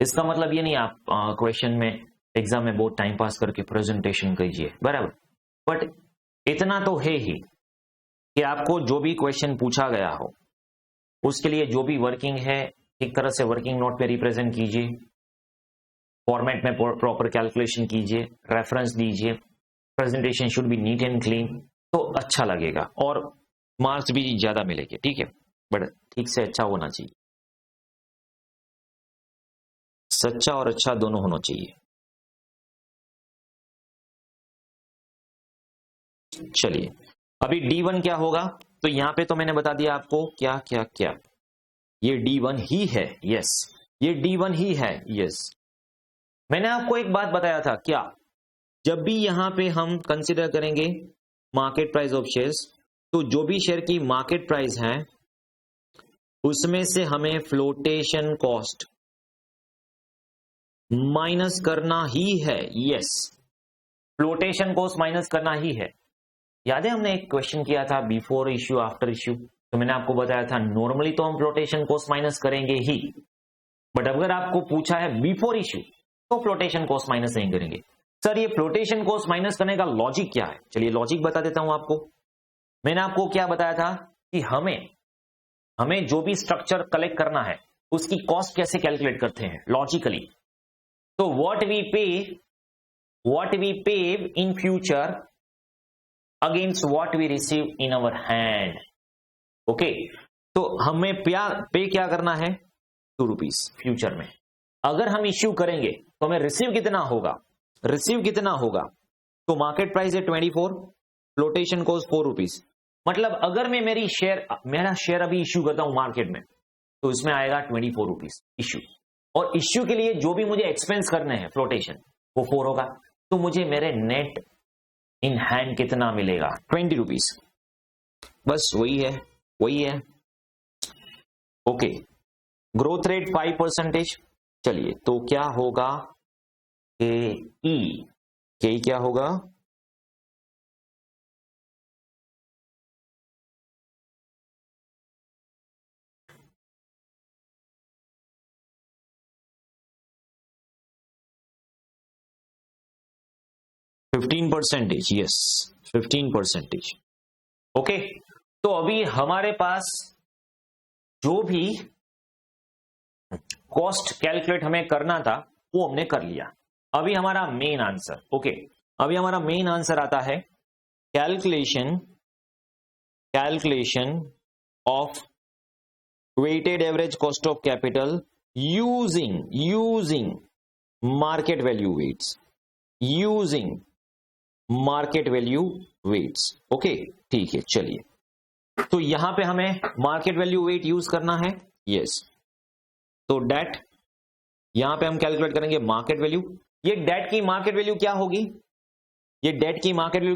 इसका मतलब ये नहीं आप क्वेश्चन में एग्जाम में बहुत टाइम पास करके प्रेजेंटेशन कीजिए, बराबर, बट इतना तो है ही कि आपको जो भी क्वेश्चन पूछा गया हो उसके लिए जो भी वर्किंग है एक तरह से वर्किंग नोट पे रिप्रेजेंट कीजिए, फॉर्मेट में प्रॉपर कैलकुलेशन कीजिए, रेफरेंस दीजिए, presentation should be neat and clean, तो अच्छा लगेगा और मार्क्स भी ज्यादा मिलेंगे, ठीक है। बट ठीक से अच्छा होना चाहिए, सच्चा और अच्छा दोनों होना चाहिए। चलिए अभी D1 क्या होगा, तो यहां पे तो मैंने बता दिया आपको क्या क्या क्या, ये D1 ही है, यस, ये D1 ही है, यस। मैंने आपको एक बात बताया था, क्या, जब भी यहां पे हम कंसीडर करेंगे मार्केट प्राइस ऑफ शेयर्स, तो जो भी शेयर की मार्केट प्राइस है उसमें से हमें फ्लोटेशन कॉस्ट माइनस करना ही है, यस, फ्लोटेशन कॉस्ट माइनस करना ही है। याद है हमने एक क्वेश्चन किया था बिफोर इश्यू आफ्टर इश्यू, तो मैंने आपको बताया था नॉर्मली तो हम फ्लोटेशन कॉस्ट माइनस करेंगे ही, बट अगर आपको पूछा है बिफोर इश्यू तो फ्लोटेशन कॉस्ट माइनस नहीं करेंगे। सर ये फ्लोटेशन कॉस्ट माइनस करने का लॉजिक क्या है? चलिए लॉजिक बता देता हूं आपको। मैंने आपको क्या बताया था कि हमें जो भी स्ट्रक्चर कलेक्ट करना है उसकी कॉस्ट कैसे कैलकुलेट करते हैं लॉजिकली। तो what we pay in future against what we receive in our hand, okay. तो हमें पे क्या करना है, 2 रुपीज फ्यूचर में। अगर हम इश्यू करेंगे तो हमें रिसीव कितना होगा, तो मार्केट प्राइस है 24, फ्लोटेशन कॉस्ट 4 रुपीज। मतलब अगर मैं मेरा शेयर अभी इश्यू करता हूं मार्केट में तो इसमें आएगा 24 रुपीज इश्यू, और इश्यू के लिए जो भी मुझे एक्सपेंस करने हैं फ्लोटेशन वो 4 होगा, तो मुझे मेरे नेट इन हैंड कितना मिलेगा, 20 रुपीज। बस वही है, ओके। Growth rate 5%। चलिए तो क्या होगा, के क्या होगा, %15, यस, 15%, ओके। तो अभी हमारे पास जो भी कॉस्ट कैलकुलेट हमें करना था वो हमने कर लिया। अभी हमारा मेन आंसर, ओके, अभी हमारा मेन आंसर आता है calculation of weighted average cost of capital using market value weights, okay, ठीक है। चलिए तो यहां पे हमें मार्केट वैल्यू वेट यूज करना है, यस। तो डेट यहां पे हम कैलकुलेट करेंगे मार्केट वैल्यू। ये डेट की मार्केट वैल्यू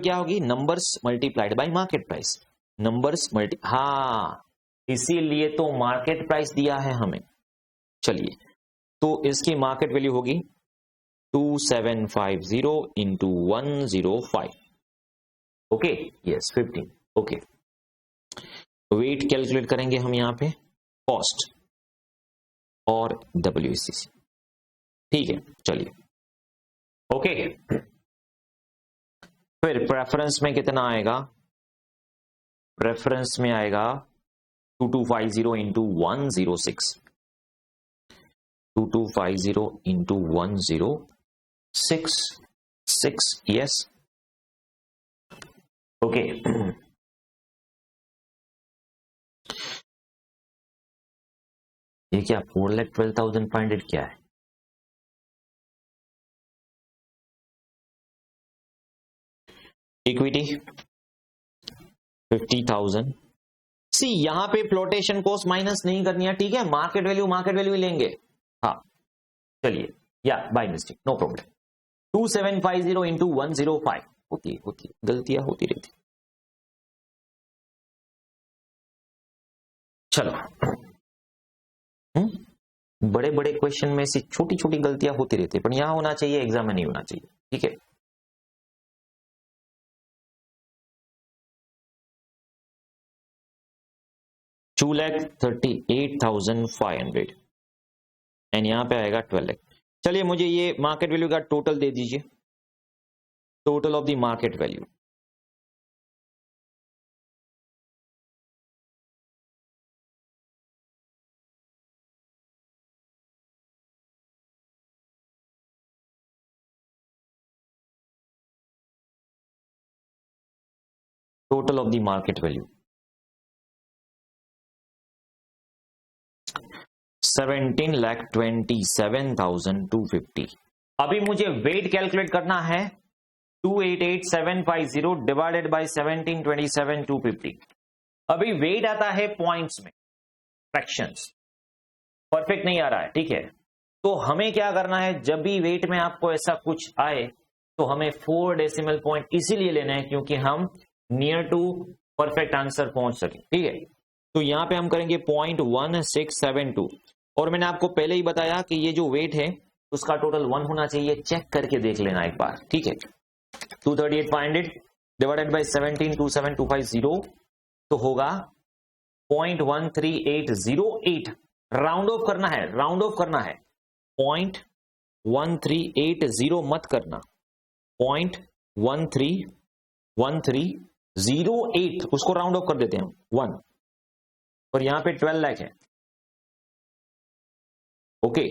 क्या होगी, numbers multiplied by market price, हाँ, इसीलिए तो मार्केट प्राइस दिया है हमें। चलिए तो इसकी मार्केट वैल्यू होगी 2750 into 105. Okay, yes 15. Okay, weight calculate करेंगे हम यहां पे, कॉस्ट और WACC. ठीक है, चलिए. ओके, फिर प्रेफरेंस में कितना आएगा? प्रेफरेंस में आएगा 2250 इंटू 106. 2250 इंटू 106. यस. ओके, ये क्या 4,12,500 क्या है? इक्विटी 50,000. सी यहां पे फ्लोटेशन कॉस्ट माइनस नहीं करनी है, ठीक है, मार्केट वैल्यू लेंगे. हाँ चलिए, या by mistake, no problem. 2750 into 105. होती गलतियां होती रहती. चलो, बड़े बड़े क्वेश्चन में से छोटी छोटी गलतियां होती रहती है, पर यहां होना चाहिए, एग्जाम में नहीं होना चाहिए. ठीक है, $2,38,500 एंड यहां पे आएगा 12 लाख. चलिए, मुझे ये मार्केट वैल्यू का टोटल दे दीजिए. Total of the market value. Total of the market value 17,27,250. अभी मुझे वेट कैलकुलेट करना है 288,750 डिवाइडेड बाय 17,27,250. अभी वेट आता है पॉइंट्स में, फ्रैक्शंस परफेक्ट नहीं आ रहा है. ठीक है, तो हमें क्या करना है, जब भी वेट में आपको ऐसा कुछ आए तो हमें 4 डेसिमल पॉइंट इसीलिए लेना है क्योंकि हम नियर टू परफेक्ट आंसर पहुंच सके. ठीक है, तो यहां पे हम करेंगे 0.1672. और मैंने आपको पहले ही बताया कि ये जो वेट है उसका टोटल 1 होना चाहिए. चेक करके देख लेना एक बार. ठीक है, 238,500 डिवाइडेड बाय 17,27,250 तो होगा 0.1380. राउंड ऑफ करना है, 0.1380 मत करना. 0.1308 उसको राउंड ऑफ कर देते हैं हम 1, और यहां पे 12 लाख है. ओके,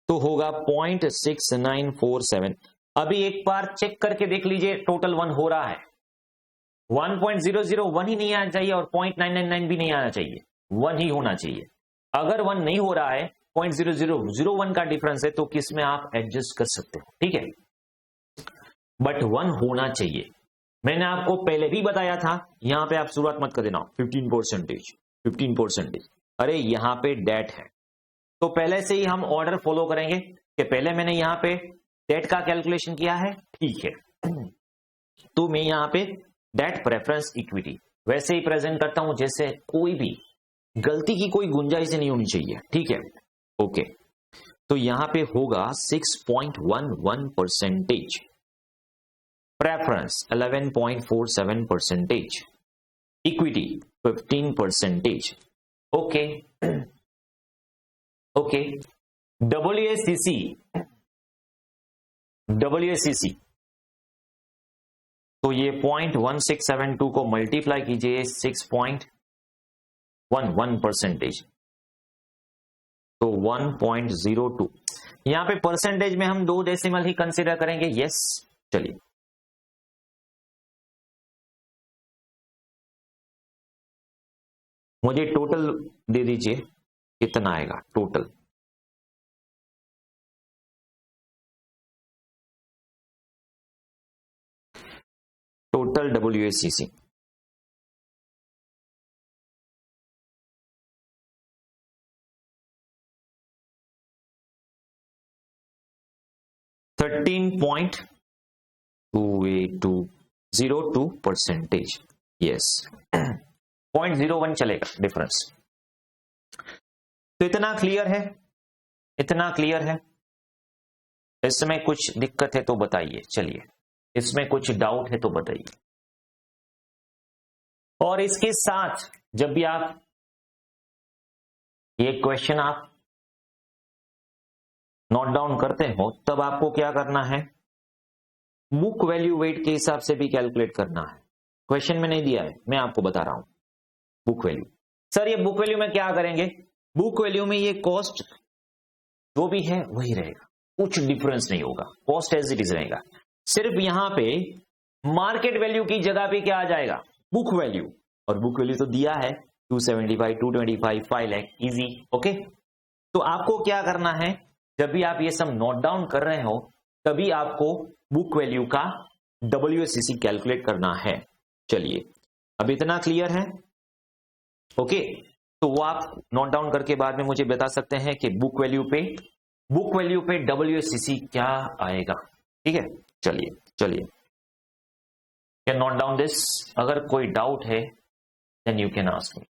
तो होगा 0.6947. अभी एक बार चेक करके देख लीजिए, टोटल 1 हो रहा है. 1.001 ही नहीं आना चाहिए और 0.999 भी नहीं आना चाहिए, 1 ही होना चाहिए. अगर 1 नहीं हो रहा है, 0.0001 का डिफरेंस है, तो किसमें आप एडजस्ट कर सकते हो. ठीक है, बट 1 होना चाहिए. मैंने आपको पहले भी बताया था, यहां पे आप शुरुआत मत कर देना 15%. अरे यहां पे डेट है, तो पहले से ही हम ऑर्डर फॉलो करेंगे कि पहले मैंने यहां पे डेट का कैलकुलेशन किया है. ठीक है, तो मैं यहां पे डेट प्रेफरेंस इक्विटी वैसे ही प्रेजेंट करता हूं जैसे कोई भी गलती की कोई गुंजाइश नहीं होनी चाहिए. ठीक है, ओके, तो यहां पे होगा 6.11%, preference 11.47%, equity 15%. Okay okay, WACC तो ये 0.1672 को मल्टीप्लाई कीजिए 6.11%, तो 1.02. यहां पे परसेंटेज में हम 2 डेसिमल ही कंसीडर करेंगे. यस, चलिए, मुझे टोटल दे दीजिए, कितना आएगा टोटल. Total WACC 13.2802%. यस, 0.01 चलेगा डिफरेंस. तो इतना क्लियर है. इतना क्लियर है? इसमें कुछ दिक्कत है तो बताइए। चलिए, इसमें कुछ डाउट है तो बताइए। और इसके साथ जब भी आप ये क्वेश्चन आप नोट डाउन करते हो, तब आपको क्या करना है, बुक वैल्यू वेट के हिसाब से भी कैलकुलेट करना है। क्वेश्चन में नहीं दिया है, मैं आपको बता रहा हूं। बुक वैल्यू, सर ये बुक वैल्यू में क्या करेंगे? बुक वैल्यू में ये कॉस्ट जो भी है वही रहेगा, कुछ डिफरेंस नहीं होगा, कॉस्ट एज इट इज रहेगा। सिर्फ यहां पे मार्केट वैल्यू की जगह पे क्या आ जाएगा, बुक वैल्यू। और बुक वैल्यू तो दिया है 275, 225, 5 लाख, इजी। ओके, तो आपको क्या करना है, जब भी आप ये सब नोट डाउन कर रहे हो तभी आपको बुक वैल्यू का WACC कैलकुलेट करना है। चलिए, अब इतना क्लियर है? ओके, तो वो आप नोट डाउन करके बाद में मुझे बता सकते हैं कि बुक वैल्यू पे WACC क्या आएगा। ठीक है, चलिए चलिए, कैन नोट डाउन दिस। अगर कोई डाउट है then you can ask me.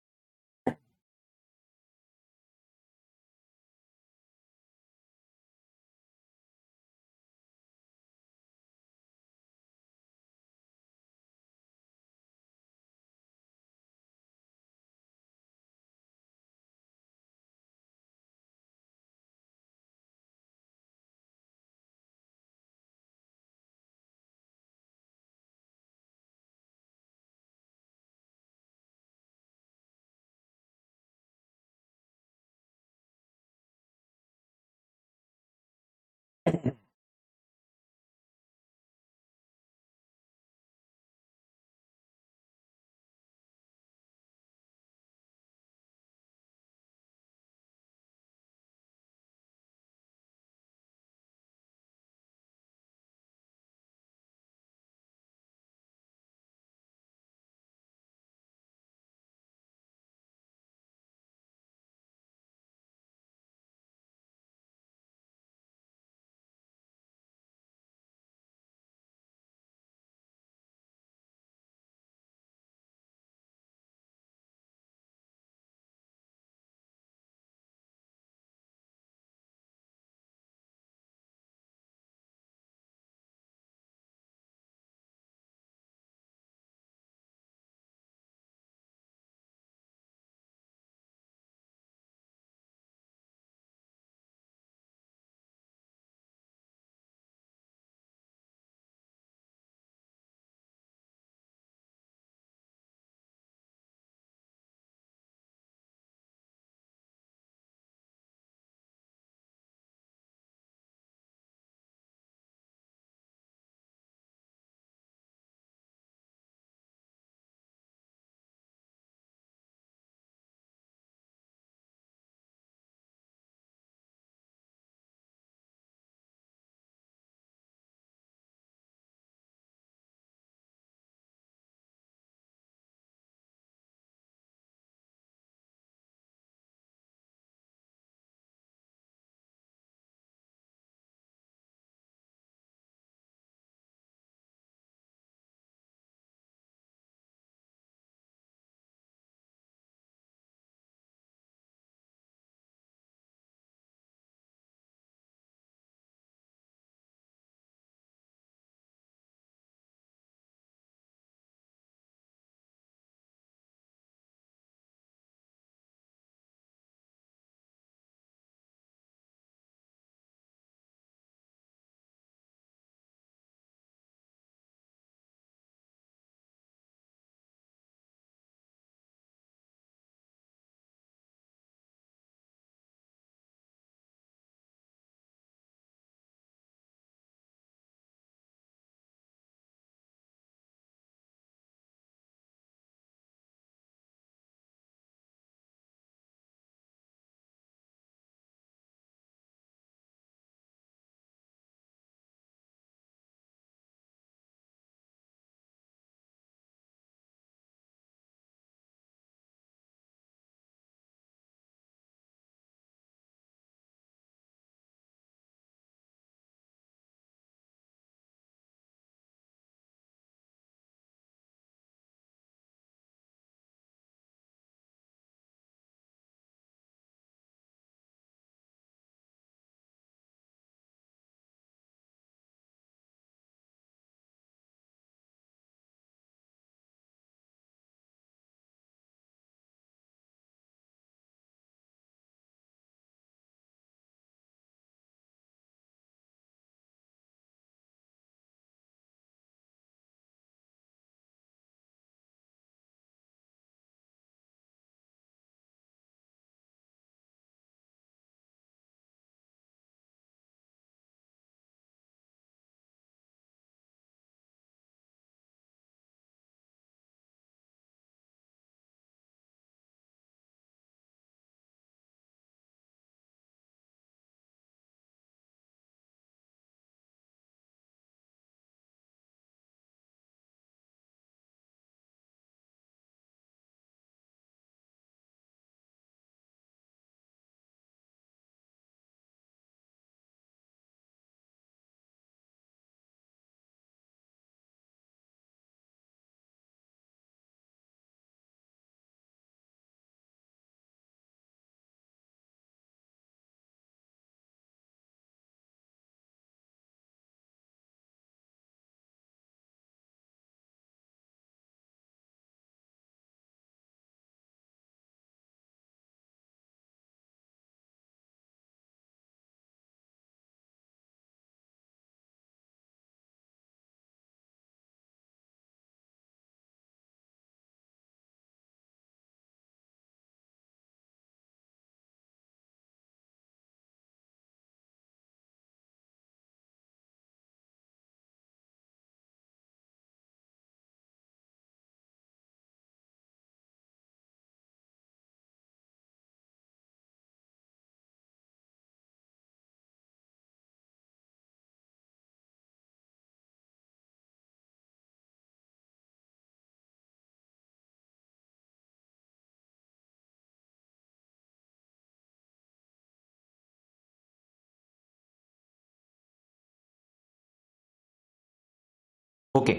Okay,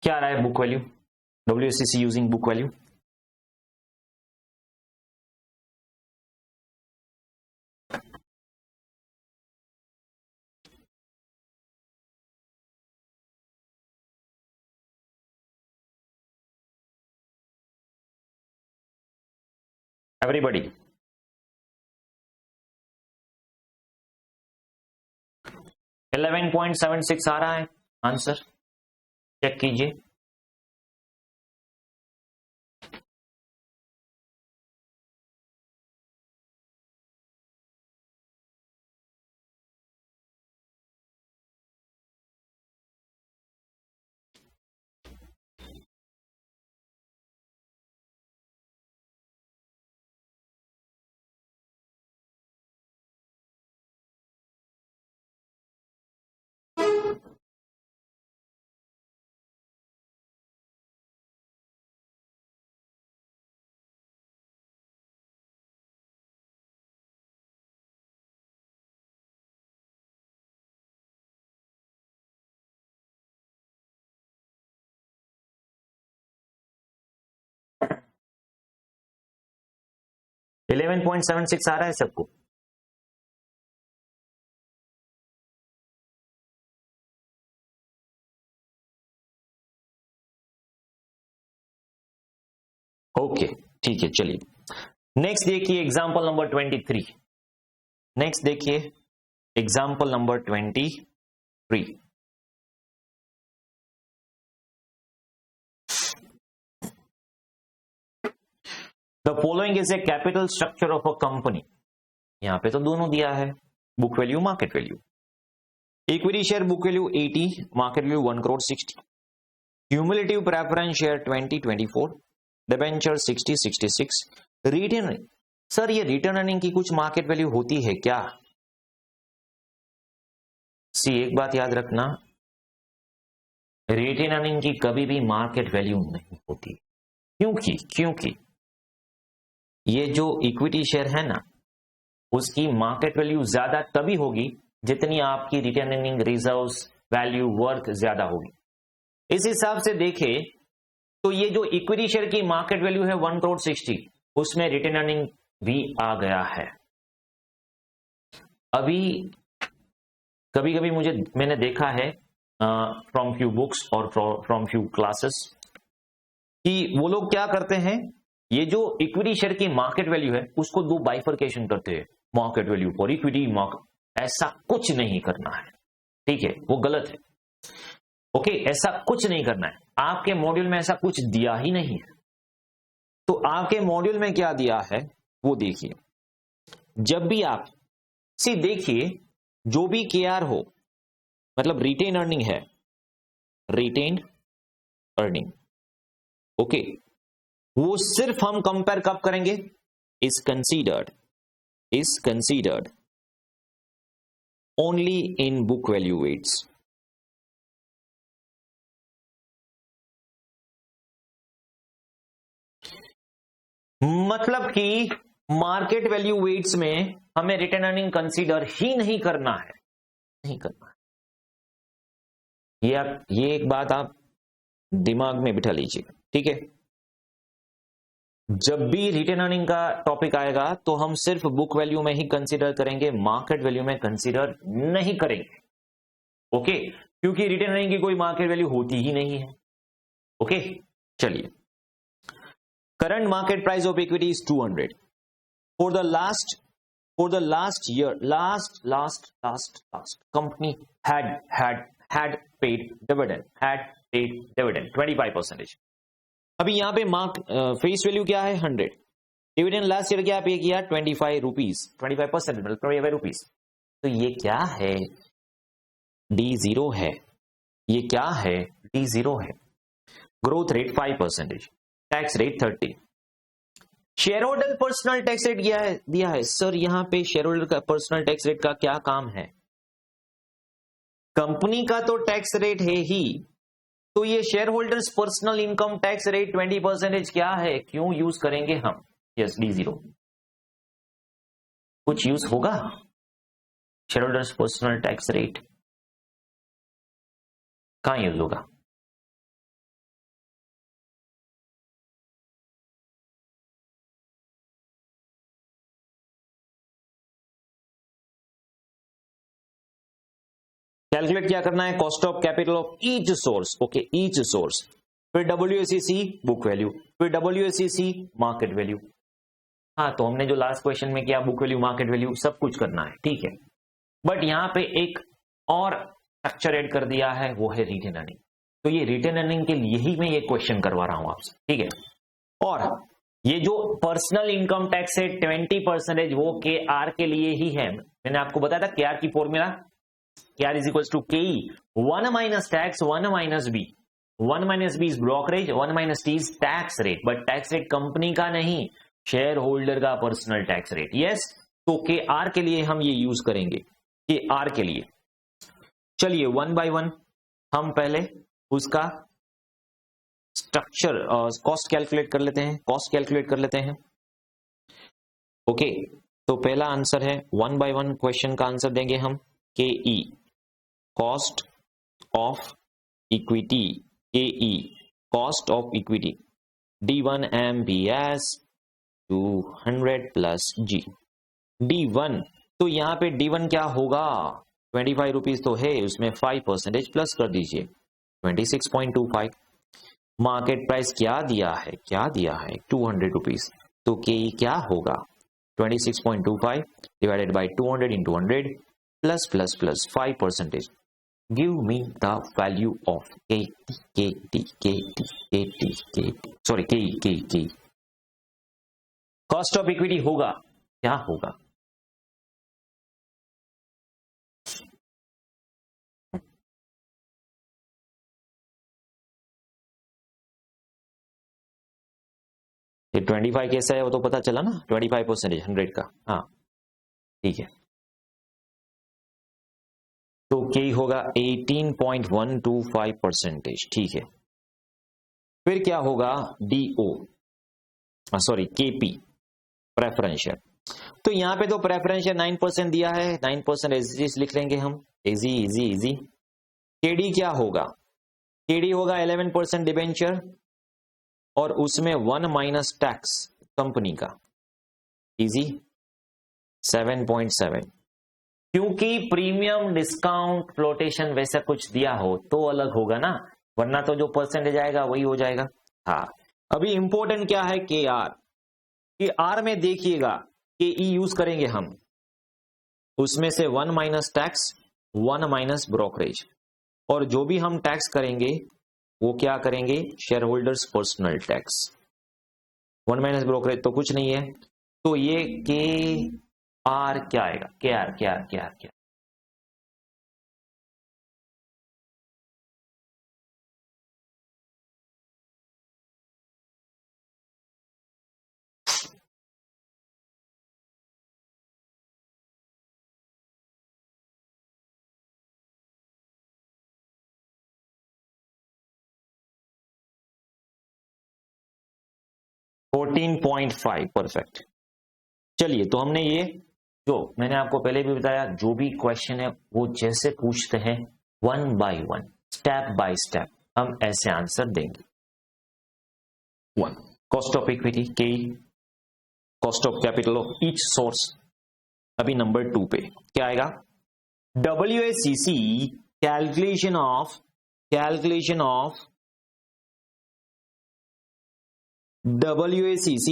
क्या आ रहा है book value, WACC using book value? Everybody, 11.76 आ रहा है आंसर, चेक कीजिए। इलेवन 11.76 आ रहा है सबको? ओके ठीक है, चलिए नेक्स्ट देखिए एग्जांपल नंबर 23। नेक्स्ट देखिए example number 23। The following is a capital structure of a company. यहां पे तो दोनों दिया है, book value market value. Equity share book value 80, market value 1 crore 60। Cumulative preference share 2024, debenture 60 66। Return, sir ये return earning की कुछ मार्केट वैल्यू होती है क्या? सी एक बात याद रखना, रिटर्न अर्निंग की कभी भी मार्केट वैल्यू नहीं होती। क्योंकि ये जो इक्विटी शेयर है ना, उसकी मार्केट वैल्यू ज्यादा तभी होगी जितनी आपकी return earning reserves value worth ज्यादा होगी। इस हिसाब से देखें तो ये जो इक्विटी शेयर की मार्केट वैल्यू है 1 crore 60, उसमें रिटर्न अर्निंग भी आ गया है। अभी कभी कभी मैंने देखा है फ्रॉम फ्यू बुक्स और फ्रॉम फ्यू क्लासेस कि वो लोग क्या करते हैं, ये जो इक्विटी शेयर की मार्केट वैल्यू है उसको दो बाइफरकेशन करते हैं, मार्केट वैल्यू फॉर इक्विटी, ऐसा कुछ नहीं करना है, ठीक है, वो गलत है। ओके, ऐसा कुछ नहीं करना है, आपके मॉड्यूल में ऐसा कुछ दिया ही नहीं है। तो आपके मॉड्यूल में क्या दिया है वो देखिए। जब भी आप देखिए, जो भी केआर हो, मतलब रिटेन अर्निंग है, रिटेन अर्निंग, ओके, वो सिर्फ हम कंपेयर कब करेंगे? Is considered only in book value weights. मतलब कि मार्केट वैल्यू वेट्स में हमें रिटर्न अर्निंग कंसीडर ही नहीं करना है, नहीं करना है। ये एक बात आप दिमाग में बिठा लीजिए, ठीक है। जब भी रिटर्न अर्निंग का टॉपिक आएगा तो हम सिर्फ बुक वैल्यू में ही कंसीडर करेंगे, मार्केट वैल्यू में कंसीडर नहीं करेंगे, ओके, क्योंकि रिटर्न अर्निंग की कोई मार्केट वैल्यू होती ही नहीं है। ओके, चलिए, current market price of equity is 200 for the last year, last company had paid dividend 25%। अभी यहां पे फेस वैल्यू क्या है 100, डिविडेंड लास्ट ईयर क्या पे किया 25 रुपीज, 25% मतलब 25 रुपीज। तो ये क्या है? D0 है, ये क्या है? D0 है। Growth rate 5%, tax rate 30। Share holder personal tax rate दिया है। सर यहां पे शेयर होल्डर का पर्सनल टैक्स रेट का क्या काम है? कंपनी का तो टैक्स रेट है ही, तो ये share holders personal income tax rate 20% क्या है, क्यों यूज करेंगे हम? यस, D0 कुछ यूज होगा? Share holders personal tax rate कहाँ यूज होगा? कैलकुलेट क्या करना है? Cost of capital of each source. Okay, each source. फिर WACC बुक वैल्यू, फिर WACC मार्केट वैल्यू। हाँ, तो हमने जो लास्ट क्वेश्चन में किया बुक वैल्यू मार्केट वैल्यू सब कुछ करना है, ठीक है। बट यहां पे एक और स्ट्रक्चर ऐड कर दिया है, वो है रिटेन अर्निंग। तो ये रिटेन अर्निंग के लिए ही मैं ये क्वेश्चन करवा रहा हूं आपसे, ठीक है। और ये जो पर्सनल इनकम टैक्स है 20%, वो KR के लिए ही है। मैंने आपको बताया था KR की formula, KR is equal to KE 1 minus tax 1 minus B। 1 minus B is brokerage, 1 minus T is tax rate. But tax rate company का नहीं, शेयर होल्डर का पर्सनल टैक्स रेट। यस, तो KR के लिए हम ये use करेंगे, KR के लिए। चलिए 1 बाय 1 हम पहले उसका स्ट्रक्चर कॉस्ट कैलकुलेट कर लेते हैं, कॉस्ट कैलकुलेट कर लेते हैं। ओके, तो पहला आंसर है 1 बाय 1 क्वेश्चन का आंसर देंगे हम KE, cost of equity, KE cost of equity, D1 MBS 200 plus G। D1, तो यहां पे D1 क्या होगा? 25 रुपीज तो है, उसमें 5% प्लस कर दीजिए 26.25। मार्केट प्राइस क्या दिया है? क्या दिया है? 200 रुपीज। तो KE क्या होगा? 26.25 divided by 200 into 100 plus plus plus 5%। Give me the value of sorry KE। Cost of equity होगा, क्या होगा? ये 25 कैसा है वो तो पता चला ना, 25% 100 का। हाँ ठीक है, तो K होगा 18.125%। ठीक है, फिर क्या होगा? DO sorry KP preferential. तो यहां पे तो प्रेफरेंशियल 9% दिया है, 9% एज लिख लेंगे हम, इजी इजी इजी। KD क्या होगा? KD होगा 11% डिबेंचर और उसमें 1 माइनस टैक्स कंपनी का, इजी 7.7। क्योंकि प्रीमियम डिस्काउंट फ्लोटेशन वैसा कुछ दिया हो तो अलग होगा ना, वरना तो जो परसेंटेज आएगा वही हो जाएगा। हाँ, अभी इंपॉर्टेंट क्या है? KR। KR में देखिएगा KE यूज करेंगे हम, उसमें से 1 माइनस टैक्स 1 माइनस ब्रोकरेज, और जो भी हम टैक्स करेंगे वो क्या करेंगे? Share holders personal tax. 1 minus brokerage तो कुछ नहीं है, तो ये KR क्या आएगा? KR 14.5। परफेक्ट। चलिए, तो हमने ये जो मैंने आपको पहले भी बताया, जो भी क्वेश्चन है वो जैसे पूछते हैं 1 बाय 1 स्टेप बाय स्टेप हम ऐसे आंसर देंगे। 1 cost of equity KE, cost of capital of each source. अभी नंबर 2 पे क्या आएगा? WACC calculation of WACC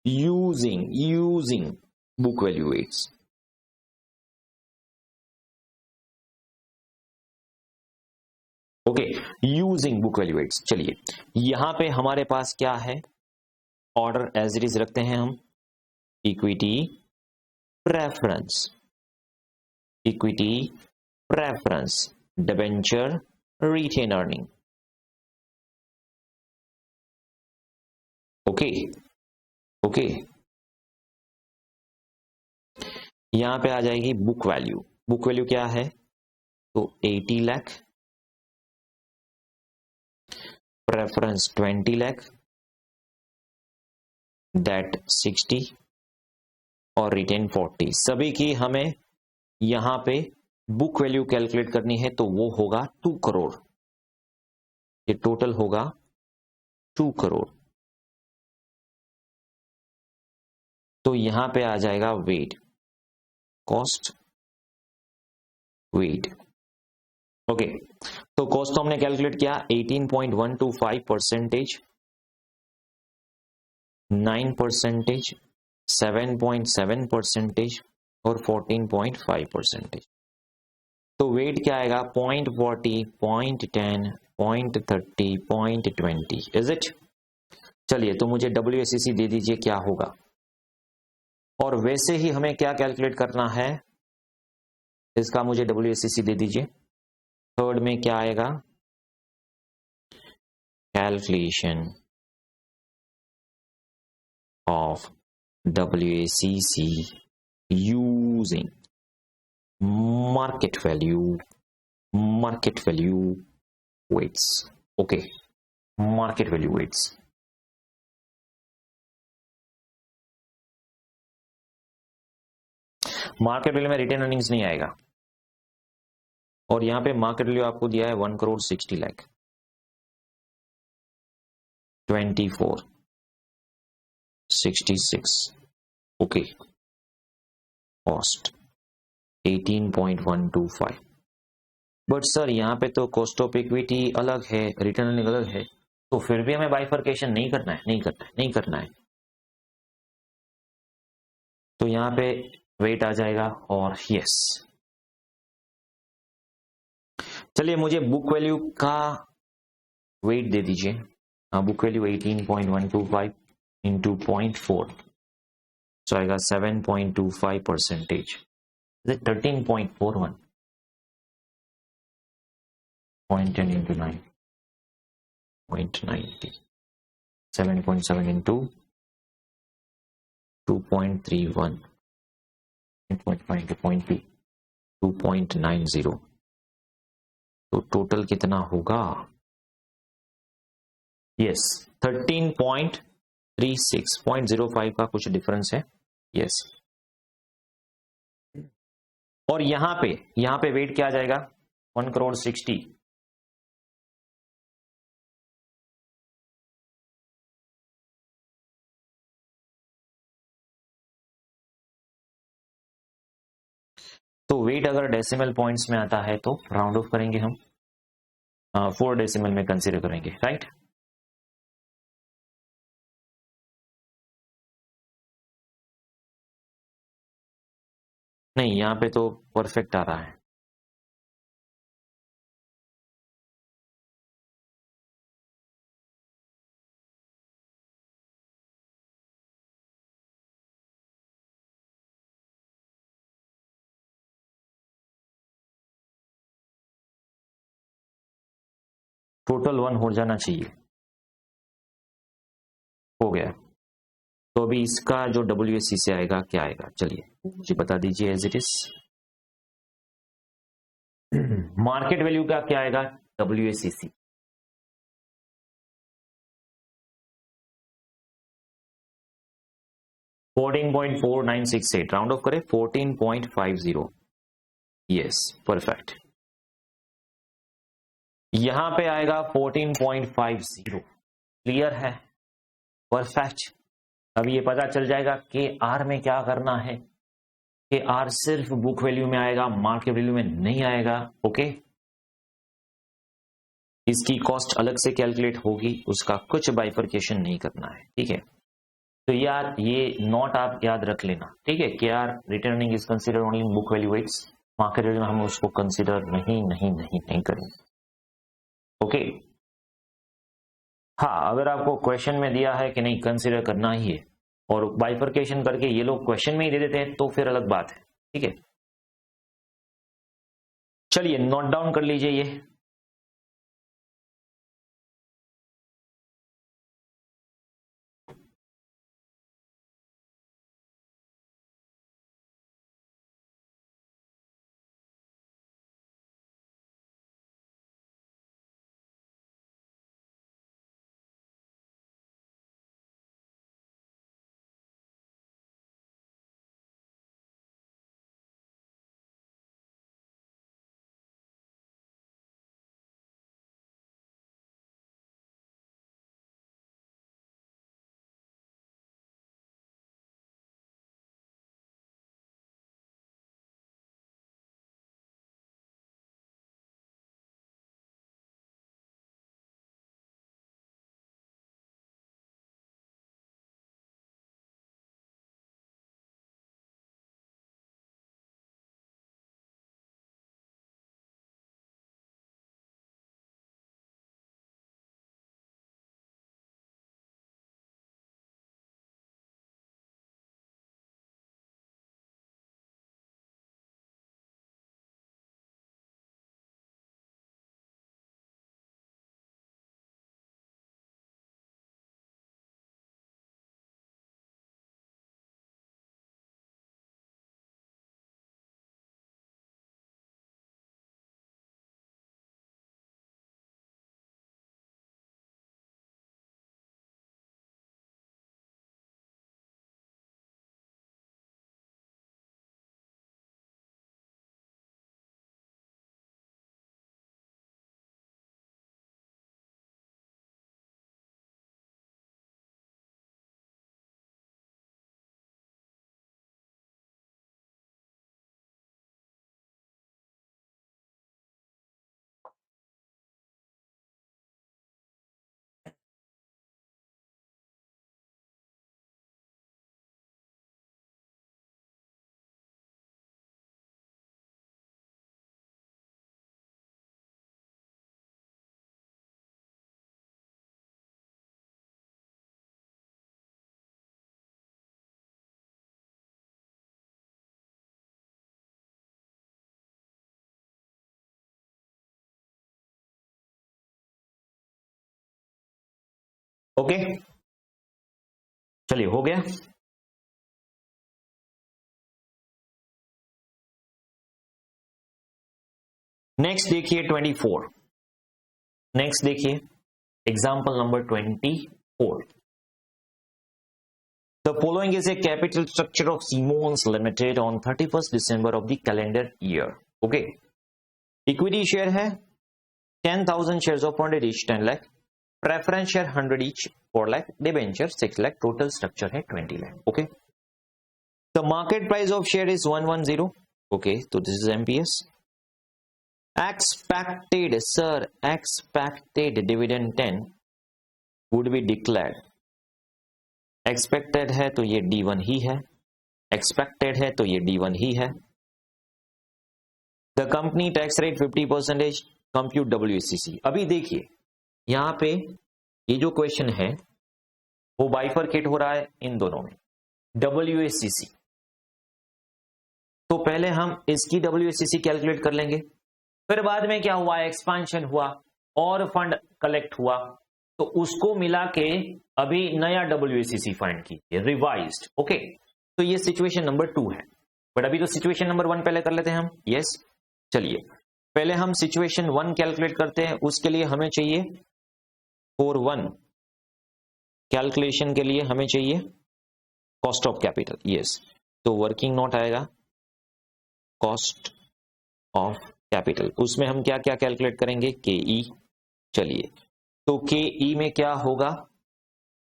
using book value weights। Okay, using book value weights. चलिए, यहां पे हमारे पास क्या है? ऑर्डर एज इट इज रखते हैं हम, equity preference debenture retain earning. Okay, यहां पे आ जाएगी बुक वैल्यू। बुक वैल्यू क्या है? तो 80 लाख, प्रेफरेंस 20 लाख, दैट 60 और रिटेन 40। सभी की हमें यहां पे बुक वैल्यू कैलकुलेट करनी है, तो वो होगा 2 करोड़। ये टोटल होगा 2 करोड़। तो यहां पे आ जाएगा वेट, कॉस्ट, वेट। ओके, तो कॉस्ट तो हमने कैलकुलेट किया 18.125%, 9%, 7.7% और 14.5%। तो वेट क्या आएगा? 0.40, 0.10, 0.30, 0.20। Is it? चलिए, तो मुझे WACC दे दीजिए क्या होगा। और वैसे ही हमें क्या कैलकुलेट करना है, इसका मुझे WACC दे दीजिए। थर्ड में क्या आएगा? Calculation of WACC using market value weights। okay, market value weights। Market value में रिटेन अर्निंग्स नहीं आएगा, और यहां पे मार्केट वैल्यू आपको दिया है 1 crore 60 lakh. 24 66। Okay, cost 18.125। But sir यहां पे तो कॉस्ट ऑफ इक्विटी अलग है, रिटर्न अर्निंग अलग है, तो फिर भी हमें बाइफर्केशन नहीं करना है, नहीं करना है, नहीं करना है। तो यहां पे वेट आ जाएगा और यस। चलिए, मुझे बुक वैल्यू का वेट दे दीजिए। बुक वैल्यू 18.125 इंटू 0.4, तो आएगा 7.25%। 13.41, 0.10 इंटू 9, 0.90, 7.7 इंटू 2.31, 0.5 इंटू 0.2, 2.90। तो टोटल कितना होगा? यस, 13.36, 0.05 का कुछ डिफरेंस है। यस, और यहां पे वेट क्या आ जाएगा? 1 करोड़ 60। तो वेट अगर डेसिमल पॉइंट्स में आता है तो राउंड ऑफ करेंगे हम, 4 डेसिमल में कंसीडर करेंगे, राइट? नहीं, यहां पे तो परफेक्ट आ रहा है। टोटल 1 हो जाना चाहिए। हो गया। तो अभी इसका जो WACC आएगा क्या आएगा? चलिए मुझे बता दीजिए as it is. Market value का क्या आएगा? WACC 14.4968, राउंड ऑफ करें 14.50। Yes, perfect. यहां पे आएगा 14.50। क्लियर है? परफेक्ट। अब ये पता चल जाएगा कि आर में क्या करना है, कि आर सिर्फ बुक वैल्यू में आएगा, मार्केट वैल्यू में नहीं आएगा। ओके, इसकी कॉस्ट अलग से कैलकुलेट होगी, उसका कुछ बाइफर्केशन नहीं करना है, ठीक है? तो यार ये नोट आप याद रख लेना, ठीक है? कि यार returning is consider only book value weights, market value में हम उसको कंसीडर नहीं करेंगे। ओके, हाँ, अगर आपको क्वेश्चन में दिया है कि नहीं कंसीडर करना ही है और बाइफर्केशन करके ये लोग क्वेश्चन में ही दे देते हैं तो फिर अलग बात है, ठीक है? चलिए नोट डाउन कर लीजिए ये। ओके, चलिए हो गया। नेक्स्ट देखिए 24। नेक्स्ट देखिए example number 24। The following is a capital structure of Siemens Limited on 31st December of the calendar year. Okay. Equity share है 10,000 shares of 100 each 10 lakh. Preference share 100 each 4 lakh. Debenture 6 lakh. Total structure है 20 lakh. Okay. The market price of share is 110. Okay. So this is MPS. Expected, sir, expected dividend 10 would be declared. Expected है तो ये D1 ही है, expected है तो ये D1 ही है। The company tax rate 50%, compute WACC। अभी देखिए यहां पे ये जो क्वेश्चन है वो बाइफरकेट हो रहा है इन दोनों में, WACC। तो पहले हम इसकी WACC कैलकुलेट कर लेंगे, फिर बाद में क्या हुआ, एक्सपांशन हुआ और फंड कलेक्ट हुआ तो उसको मिला के अभी नया WACC फाइंड कीजिए, रिवाइज्ड। ओके, तो ये सिचुएशन नंबर 2 है, बट अभी तो सिचुएशन नंबर 1 पहले कर लेते हैं हम। यस, चलिए पहले हम सिचुएशन 1 कैलकुलेट करते हैं। उसके लिए हमें चाहिए फॉर 1 कैलकुलेशन के लिए हमें चाहिए कॉस्ट ऑफ कैपिटल। यस, तो वर्किंग नोट आएगा कॉस्ट ऑफ कैपिटल, उसमें हम क्या क्या कैलकुलेट करेंगे, KE। चलिए तो KE में क्या होगा,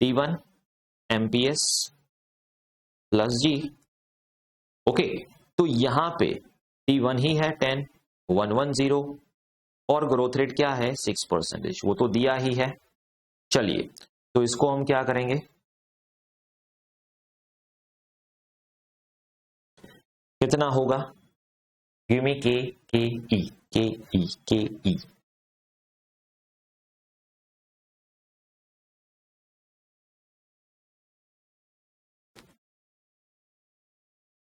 T1 MPS plus G। Okay, तो यहां पे T1 ही है 10, 110 और ग्रोथ रेट क्या है 6%, वो तो दिया ही है। चलिए तो इसको हम क्या करेंगे, कितना होगा, गिव मी KE।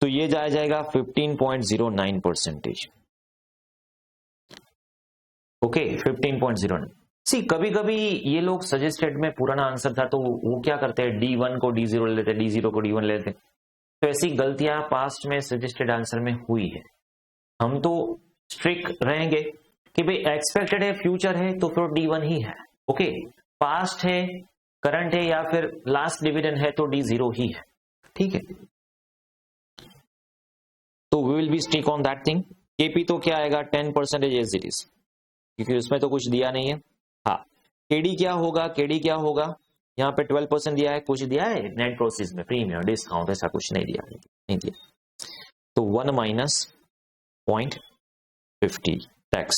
तो ये जाएगा 15.09%। ओके, 15.09। सी कभी कभी ये लोग सजेस्टेड में पुराना आंसर था तो वो क्या करते हैं, D1 को D0 ले लेते हैं, D0 को D1 ले लेते हैं। तो ऐसी गलतियां पास्ट में सजेस्टेड आंसर में हुई है। हम तो स्ट्रिक्ट रहेंगे कि भाई एक्सपेक्टेड है, फ्यूचर है तो फिर D1 ही है। ओके, पास्ट है, करंट है या फिर लास्ट डिविडेंड है तो D0 ही है। ठीक है, तो we will be stick on that thing. KP तो क्या आएगा 10% एज इट इज, क्योंकि उसमें तो कुछ दिया नहीं है। हाँ, KD क्या होगा, KD क्या होगा, यहाँ पे 12% दिया है, कुछ दिया है नेट प्रोसेस में, प्रीमियम डिस्काउंट ऐसा कुछ नहीं दिया, नहीं दिया। तो 1 माइनस 0.50 टैक्स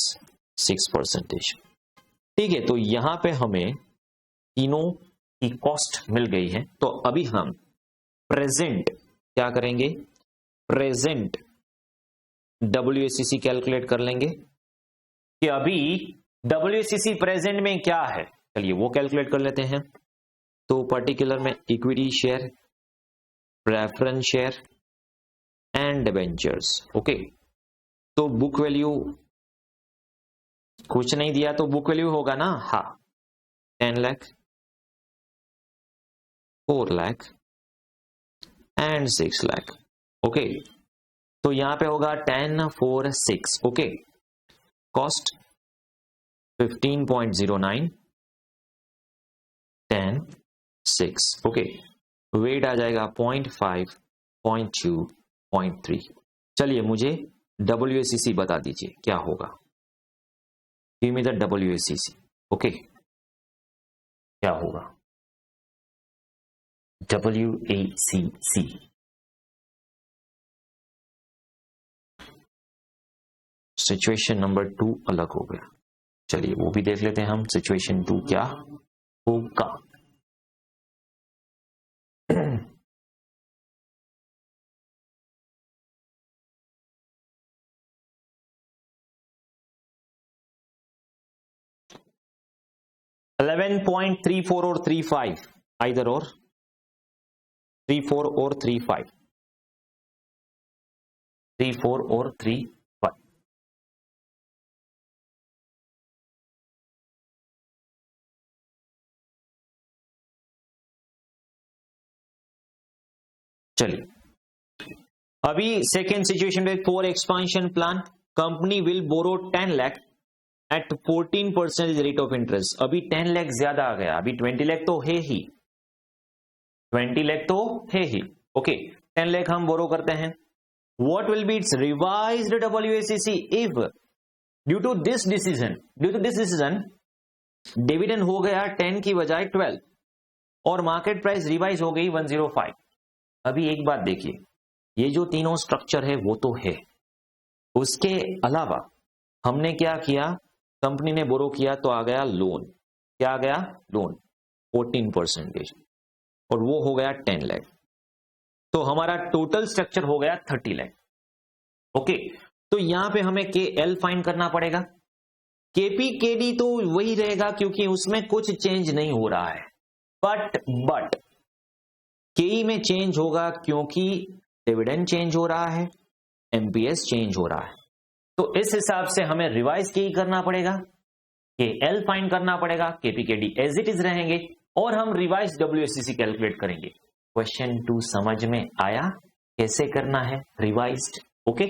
6%। ठीक है, तो यहां पे हमें तीनों की कॉस्ट मिल गई है। तो अभी हम प्रेजेंट क्या करेंगे, प्रेजेंट WACC कैलकुलेट कर लेंगे कि अभी WACC प्रेजेंट में क्या है। चलिए वो कैलकुलेट कर लेते हैं। तो पर्टिकुलर में equity share, preference share and debentures. Okay, तो बुक वैल्यू कुछ नहीं दिया तो बुक वैल्यू होगा ना, हाँ 10 लाख, 4 लाख एंड 6 लाख। ओके, तो यहां पे होगा 10, 4, 6। Okay, cost 15.09, 10, 6। ओके, वेट आ जाएगा 0.5, 0.2, 0.3। चलिए मुझे WACC बता दीजिए क्या होगा, give me the WACC। Okay, क्या होगा WACC, सिचुएशन नंबर 2 अलग हो गया। चलिए वो भी देख लेते हैं हम, सिचुएशन 2 क्या होगा। $11.34 और 35, आइदर और 34 और 35, 34 और 35। चलिए अभी सेकेंड सिचुएशन में for expansion plan company will borrow 10 lakh at 14% rate of interest. अभी 10 लाख ज्यादा आ गया, अभी 20 लाख तो है ही, 20 लाख तो है ही। ओके 10 लाख हम बोरो करते हैं। What will be its revised WACC if due to this decision dividend हो गया 10 की बजाय 12 और मार्केट प्राइस रिवाइज हो गई 105। अभी एक बात देखिए, ये जो तीनों स्ट्रक्चर है वो तो है, उसके अलावा हमने क्या किया, कंपनी ने बोरो किया तो आ गया लोन, क्या आ गया लोन 14% और वो हो गया 10 लाख, तो हमारा टोटल स्ट्रक्चर हो गया 30 लाख। ओके तो यहां पे हमें के एल फाइंड करना पड़ेगा, केपी केडी तो वही रहेगा क्योंकि उसमें कुछ चेंज नहीं हो रहा है, बट केई में चेंज होगा क्योंकि डिविडेंड चेंज हो रहा है, एमपीएस चेंज हो रहा है। तो इस हिसाब से हमें रिवाइज केई करना पड़ेगा, के एल फाइंड करना पड़ेगा, KP KD as it is रहेंगे और हम रिवाइज डब्ल्यूएसीसी कैलकुलेट करेंगे। क्वेश्चन 2 समझ में आया कैसे करना है रिवाइज्ड? ओके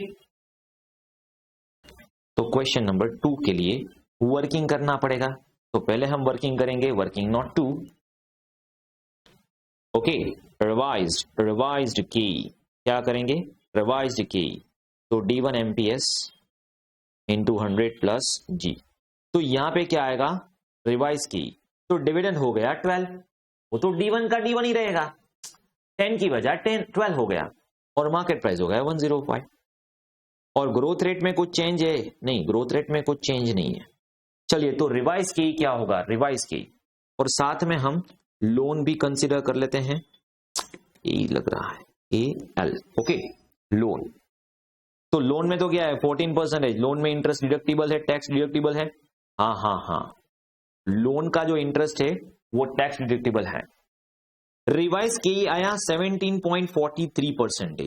तो क्वेश्चन नंबर 2 के लिए वर्किंग करना पड़ेगा, तो पहले हम वर्किंग करेंगे वर्किंग नोट 2। ओके रिवाइज्ड की क्या करेंगे, रिवाइज्ड की तो D1 एमपीएस इंटू 100 प्लस जी, तो यहां पे क्या आएगा रिवाइज की, तो डिविडेंड हो गया 12, वो तो D1 का D1 ही रहेगा, 10 की बजाय 12 हो गया और मार्केट प्राइस हो गया 105। और ग्रोथ रेट में कुछ चेंज है नहीं, ग्रोथ रेट में कुछ चेंज नहीं है। चलिए तो रिवाइज की क्या होगा, रिवाइज की और साथ में हम लोन भी कंसीडर कर लेते हैं, ए लग रहा है AL। ओके लोन, तो लोन में तो क्या है 14%, लोन में इंटरेस्ट डिडक्टिबल है, टैक्स डिडक्टिबल है, हाँ लोन का जो इंटरेस्ट है वो टैक्स डिडक्टिबल है। रिवाइज की आया 17.43%,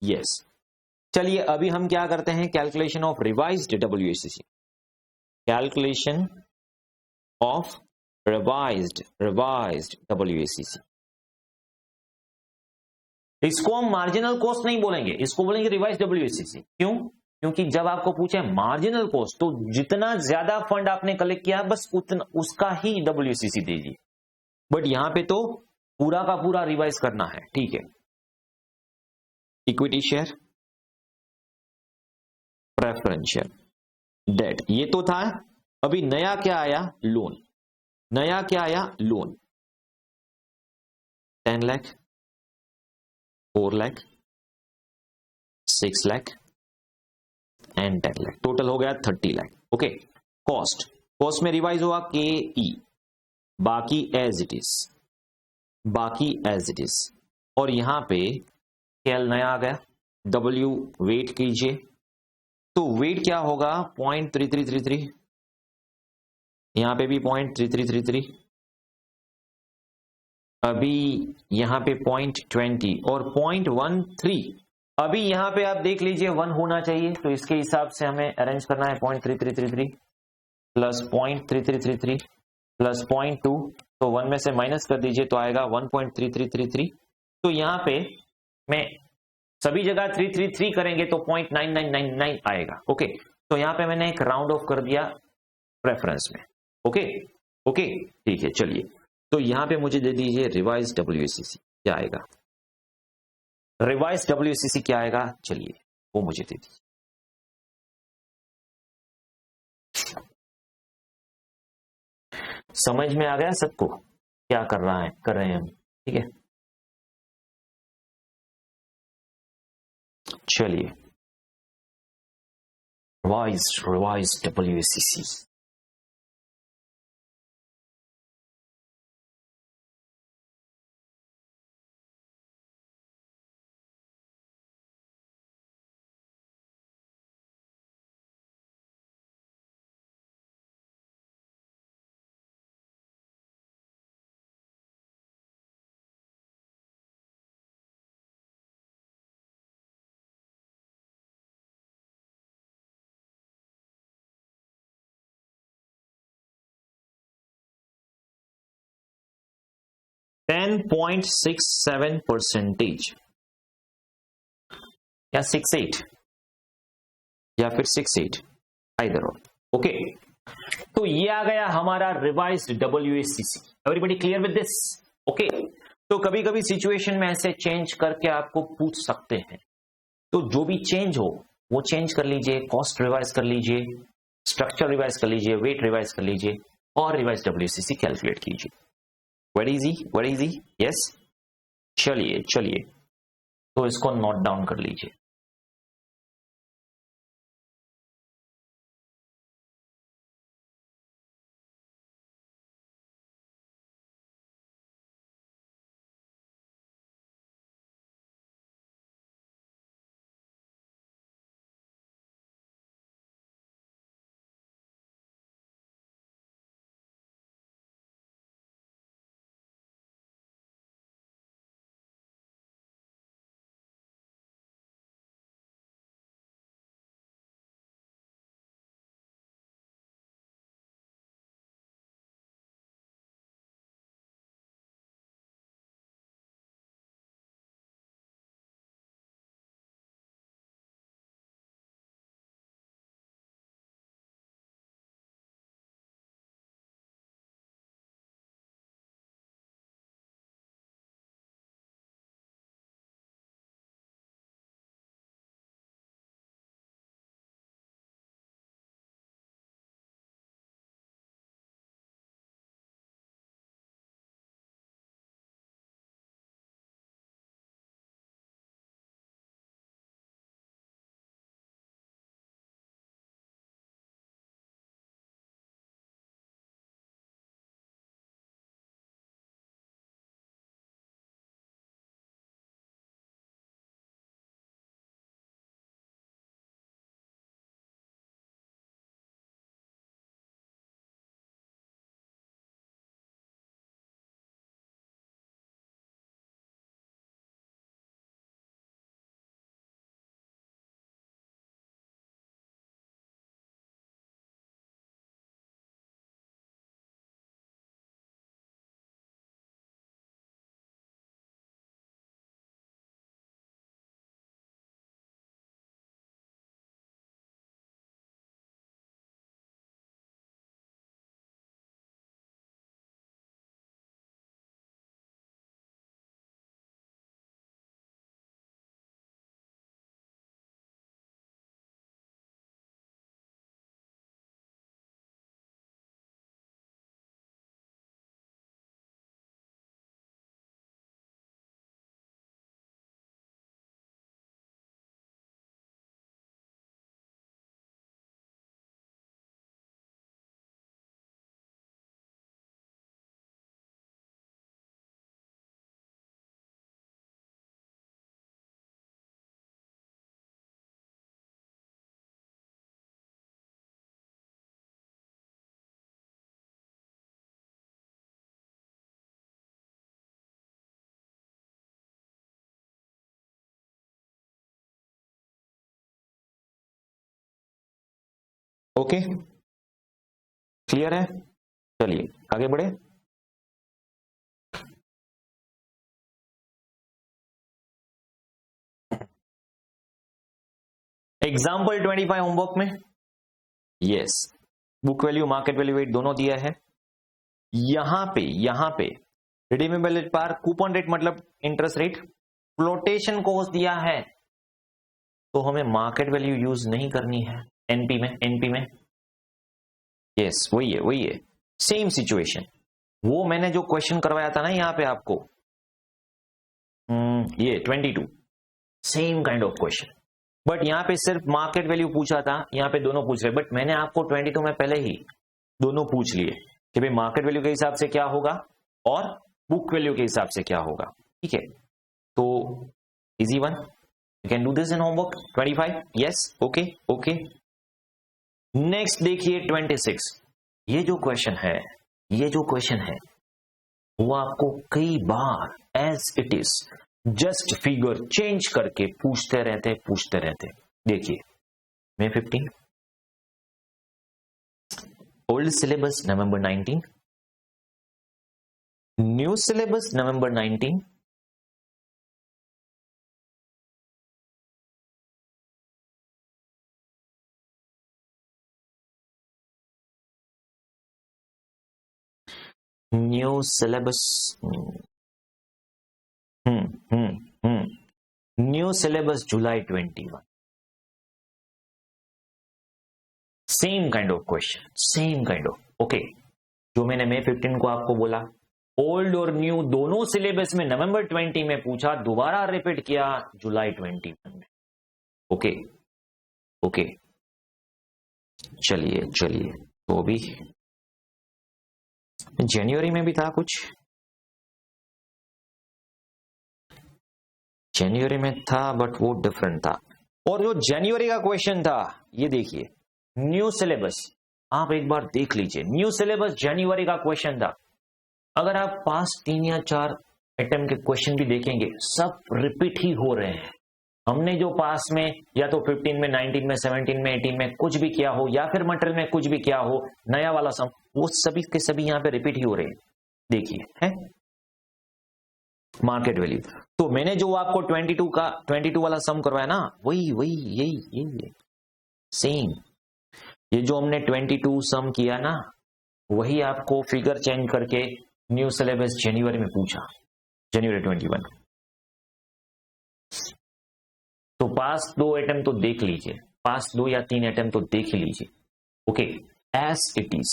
यस। चलिए अभी हम क्या करते हैं, calculation of revised WACC, calculation of revised WACC. इसको हम मार्जिनल कॉस्ट नहीं बोलेंगे, इसको बोलेंगे रिवाइज्ड डब्ल्यूएसीसी। क्यों? क्योंकि जब आपको पूछे मार्जिनल कॉस्ट तो जितना ज्यादा फंड आपने कलेक्ट किया बस उतना उसका ही डब्ल्यूएसीसी दीजिए, बट यहां पे तो पूरा का पूरा रिवाइज करना है, ठीक है। Equity share, preference share, debt, ये तो था। अभी नया क्या आया, लोन, नया क्या आया loan, 10 lakh, 4 lakh, 6 lakh and 10 lakh, total हो गया 30 लाख। ओके कॉस्ट में रिवाइज हुआ के ई, बाकी एज इट इज और यहां पे केएल नया आ गया, डब्ल्यू वेट कीजिए, तो वेट क्या होगा 0.3333, यहां पे भी 0.3333, अभी यहां पे 0.20 और 0.13। अभी यहां पे आप देख लीजिए 1 होना चाहिए, तो इसके हिसाब से हमें अरेंज करना है 0.3333 प्लस 0.3333 प्लस 0.2, तो 1 में से माइनस कर दीजिए तो आएगा 1.3333। तो यहां पे मैं सभी जगह 333 करेंगे तो 0.9999 आएगा। ओके तो यहां पे मैंने एक राउंड ऑफ कर दिया प्रेफरेंस में। ओके ठीक है। चलिए तो यहां पे मुझे दे दीजिए रिवाइज डब्ल्यूएसीसी क्या आएगा, रिवाइज डब्ल्यूएसीसी क्या आएगा, चलिए वो मुझे दे दीजिए। समझ में आ गया सबको क्या कर रहे हैं हम, ठीक है। चलिए रिवाइज डब्ल्यूएसीसी, %10.67 या 6-8 या फिर 6-8 आइदर और। ओके, तो ये आ गया हमारा revised WACC। Everybody clear with this? Okay, तो कभी कभी सिचुएशन में ऐसे चेंज करके आपको पूछ सकते हैं, तो जो भी चेंज हो वो चेंज कर लीजिए, कॉस्ट रिवाइज कर लीजिए, स्ट्रक्चर रिवाइज कर लीजिए, वेट रिवाइज कर लीजिए और रिवाइज WACC कैलकुलेट कीजिए। Very easy, yes. चलिए तो इसको नोट डाउन कर लीजिए। ओके, क्लियर है? चलिए आगे बढ़े। एग्जाम्पल 25 होमवर्क में, yes, book value market value weight दोनों दिया है। यहां पे redeemable at par, coupon rate मतलब इंटरेस्ट रेट, फ्लोटेशन कॉस्ट दिया है, तो हमें मार्केट वैल्यू यूज नहीं करनी है एनपी में। यस, वही है सेम सिचुएशन। वो मैंने जो क्वेश्चन करवाया था ना यहाँ पे आपको, ये 22, same kind of question, but यहाँ पे सिर्फ मार्केट वैल्यू पूछा था, यहाँ पे दोनों पूछ रहे, बट मैंने आपको 22 में पहले ही दोनों पूछ लिए कि भाई मार्केट वैल्यू के हिसाब से क्या होगा और बुक वैल्यू के हिसाब से क्या होगा। ठीक है, तो easy one, you can do this in homework 25। Yes, okay. Next देखिए 26। ये जो क्वेश्चन है वो आपको कई बार as it is just figure change करके पूछते रहते। देखिए May 15, old syllabus November 19, new syllabus November 19, new syllabus, new syllabus जुलाई 21। Same kind of question, same kind of, okay. जो मैंने मई 15 को आपको बोला, ओल्ड और न्यू दोनों सिलेबस में नवंबर 20 में पूछा, दोबारा रिपीट किया जुलाई 21 में। ओके ओके, चलिए चलिए। तो अभी जनवरी में भी था कुछ, जनवरी में था बट वो डिफरेंट था। और जो जनवरी का क्वेश्चन था, ये देखिए न्यू सिलेबस, आप एक बार देख लीजिए, न्यू सिलेबस जनवरी का क्वेश्चन था। अगर आप पास 3 या 4 अटेम्प्ट के क्वेश्चन भी देखेंगे, सब रिपीट ही हो रहे हैं। हमने जो पास में या तो 15 में, 19 में, 17 में, 18 में कुछ भी किया हो, या फिर मटेरियल में कुछ भी किया हो, नया वाला सम, वो सभी के सभी यहाँ पे रिपीट ही हो रहे हैं। देखिए है मार्केट वैल्यू। तो मैंने जो आपको 22 वाला सम करवाया ना, वही वही यही सेम। ये जो हमने 22 सम किया ना, वही आपको फिगर चेंज करके न्यू सिलेबस जनवरी में पूछा, जनवरी 21। तो पास 2 अटेम्प्ट तो देख लीजिए, पास 2 या 3 अटेम्प्ट तो देख ही लीजिए। ओके, एज इट इज,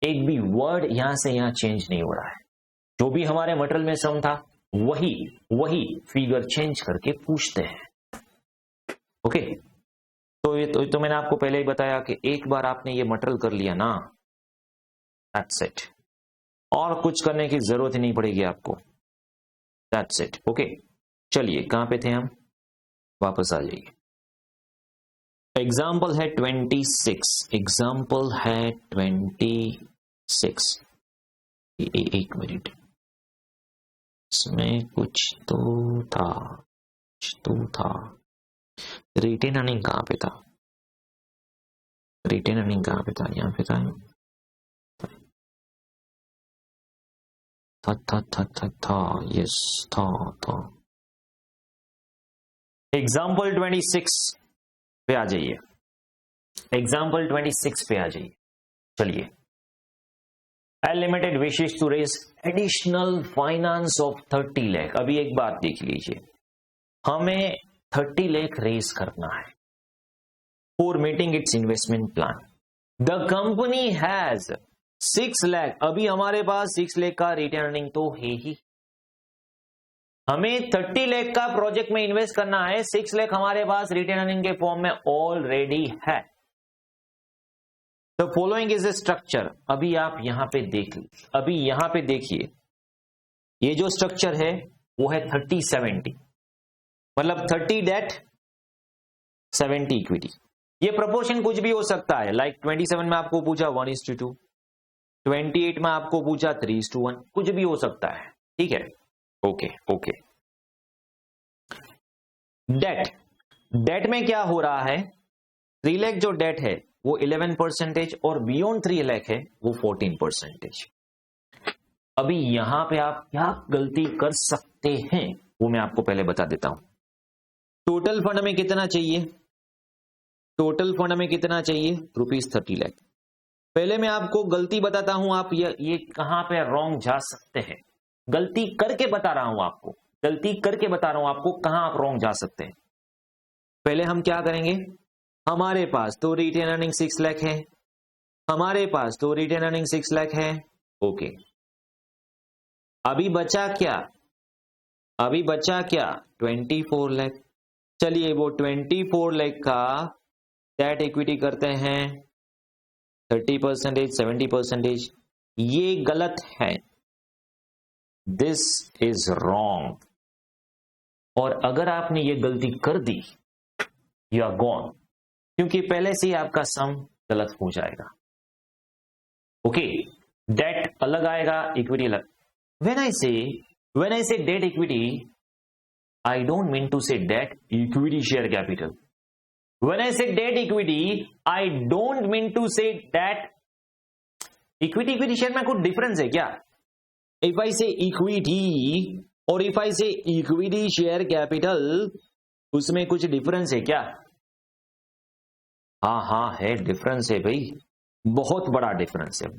एक भी वर्ड यहां से यहां चेंज नहीं हो रहा है। जो भी हमारे मटेरियल में सम था, वही फिगर चेंज करके पूछते हैं। ओके, तो मैंने आपको पहले ही बताया कि एक बार आपने ये मटेरियल कर लिया ना, दैट्स इट, और कुछ करने की जरूरत ही नहीं पड़ेगी आपको, दैट्स इट। ओके, चलिए कहां पे थे हम, वापस आ जाइए। एग्जाम्पल है 26, एग्जाम्पल है 26। एक मिनट, इसमें कुछ तो था, रिटेन अर्निंग कहां पे था, रिटेन अर्निंग कहां पे था, यहां पे था, यस था। एग्जाम्पल 26 पे आ जाइए, एग्जाम्पल 26 पे आ जाइए। चलिए, L limited wishes to raise additional finance of 30 lakh. अभी एक बात देख लीजिए, हमें 30 लाख रेज करना है for meeting it's investment plan. The company has 6 lakh, अभी हमारे पास 6 लाख का रिटेन अर्निंग तो है ही, हमें 30 लाख का प्रोजेक्ट में इन्वेस्ट करना है, 6 लाख हमारे पास रिटेन अर्निंग के फॉर्म में ऑलरेडी है। The following is A structure. अभी आप यहां पे देखिए, ये जो स्ट्रक्चर है वो है 30-70, मतलब 30 डेट 70 इक्विटी। ये प्रोपोर्शन कुछ भी हो सकता है, लाइक 27 में आपको पूछा 1:2, 28 में आपको पूछा 3:1, कुछ भी हो सकता है, ठीक है। ओके, डेट में क्या हो रहा है, 3 लाख जो डेट है वो 11% और बियॉन्ड 3 लाख है वो 14%। अभी यहां पे आप क्या गलती कर सकते हैं वो मैं आपको पहले बता देता हूं। टोटल फंड में कितना चाहिए, टोटल फंड में कितना चाहिए, ₹30 लाख। पहले मैं आपको गलती बताता हूं, आप ये कहां पे रॉन्ग जा सकते हैं, गलती करके बता रहा हूं आपको, कहां आप रॉन्ग जा सकते हैं। पहले हम क्या करेंगे, हमारे पास तो रिटेन अर्निंग 6 लाख है, ओके। अभी बचा क्या, 24 लाख। चलिए वो 24 लाख का डेट इक्विटी करते हैं 30%, 70%, ये गलत है, दिस इज रॉन्ग। और अगर आपने ये गलती कर दी, यू आर गॉन, क्योंकि पहले से ही आपका सम गलत हो जाएगा। ओके, डेट अलग आएगा, इक्विटी अलग। When I say debt equity, I don't mean to say debt equity share capital. When I say debt equity, I don't mean to say that equity share में कुछ डिफरेंस है क्या? If I say equity और if I say equity share capital, उसमें कुछ difference है क्या? हाँ है, डिफरेंस है भाई, बहुत बड़ा डिफरेंस है।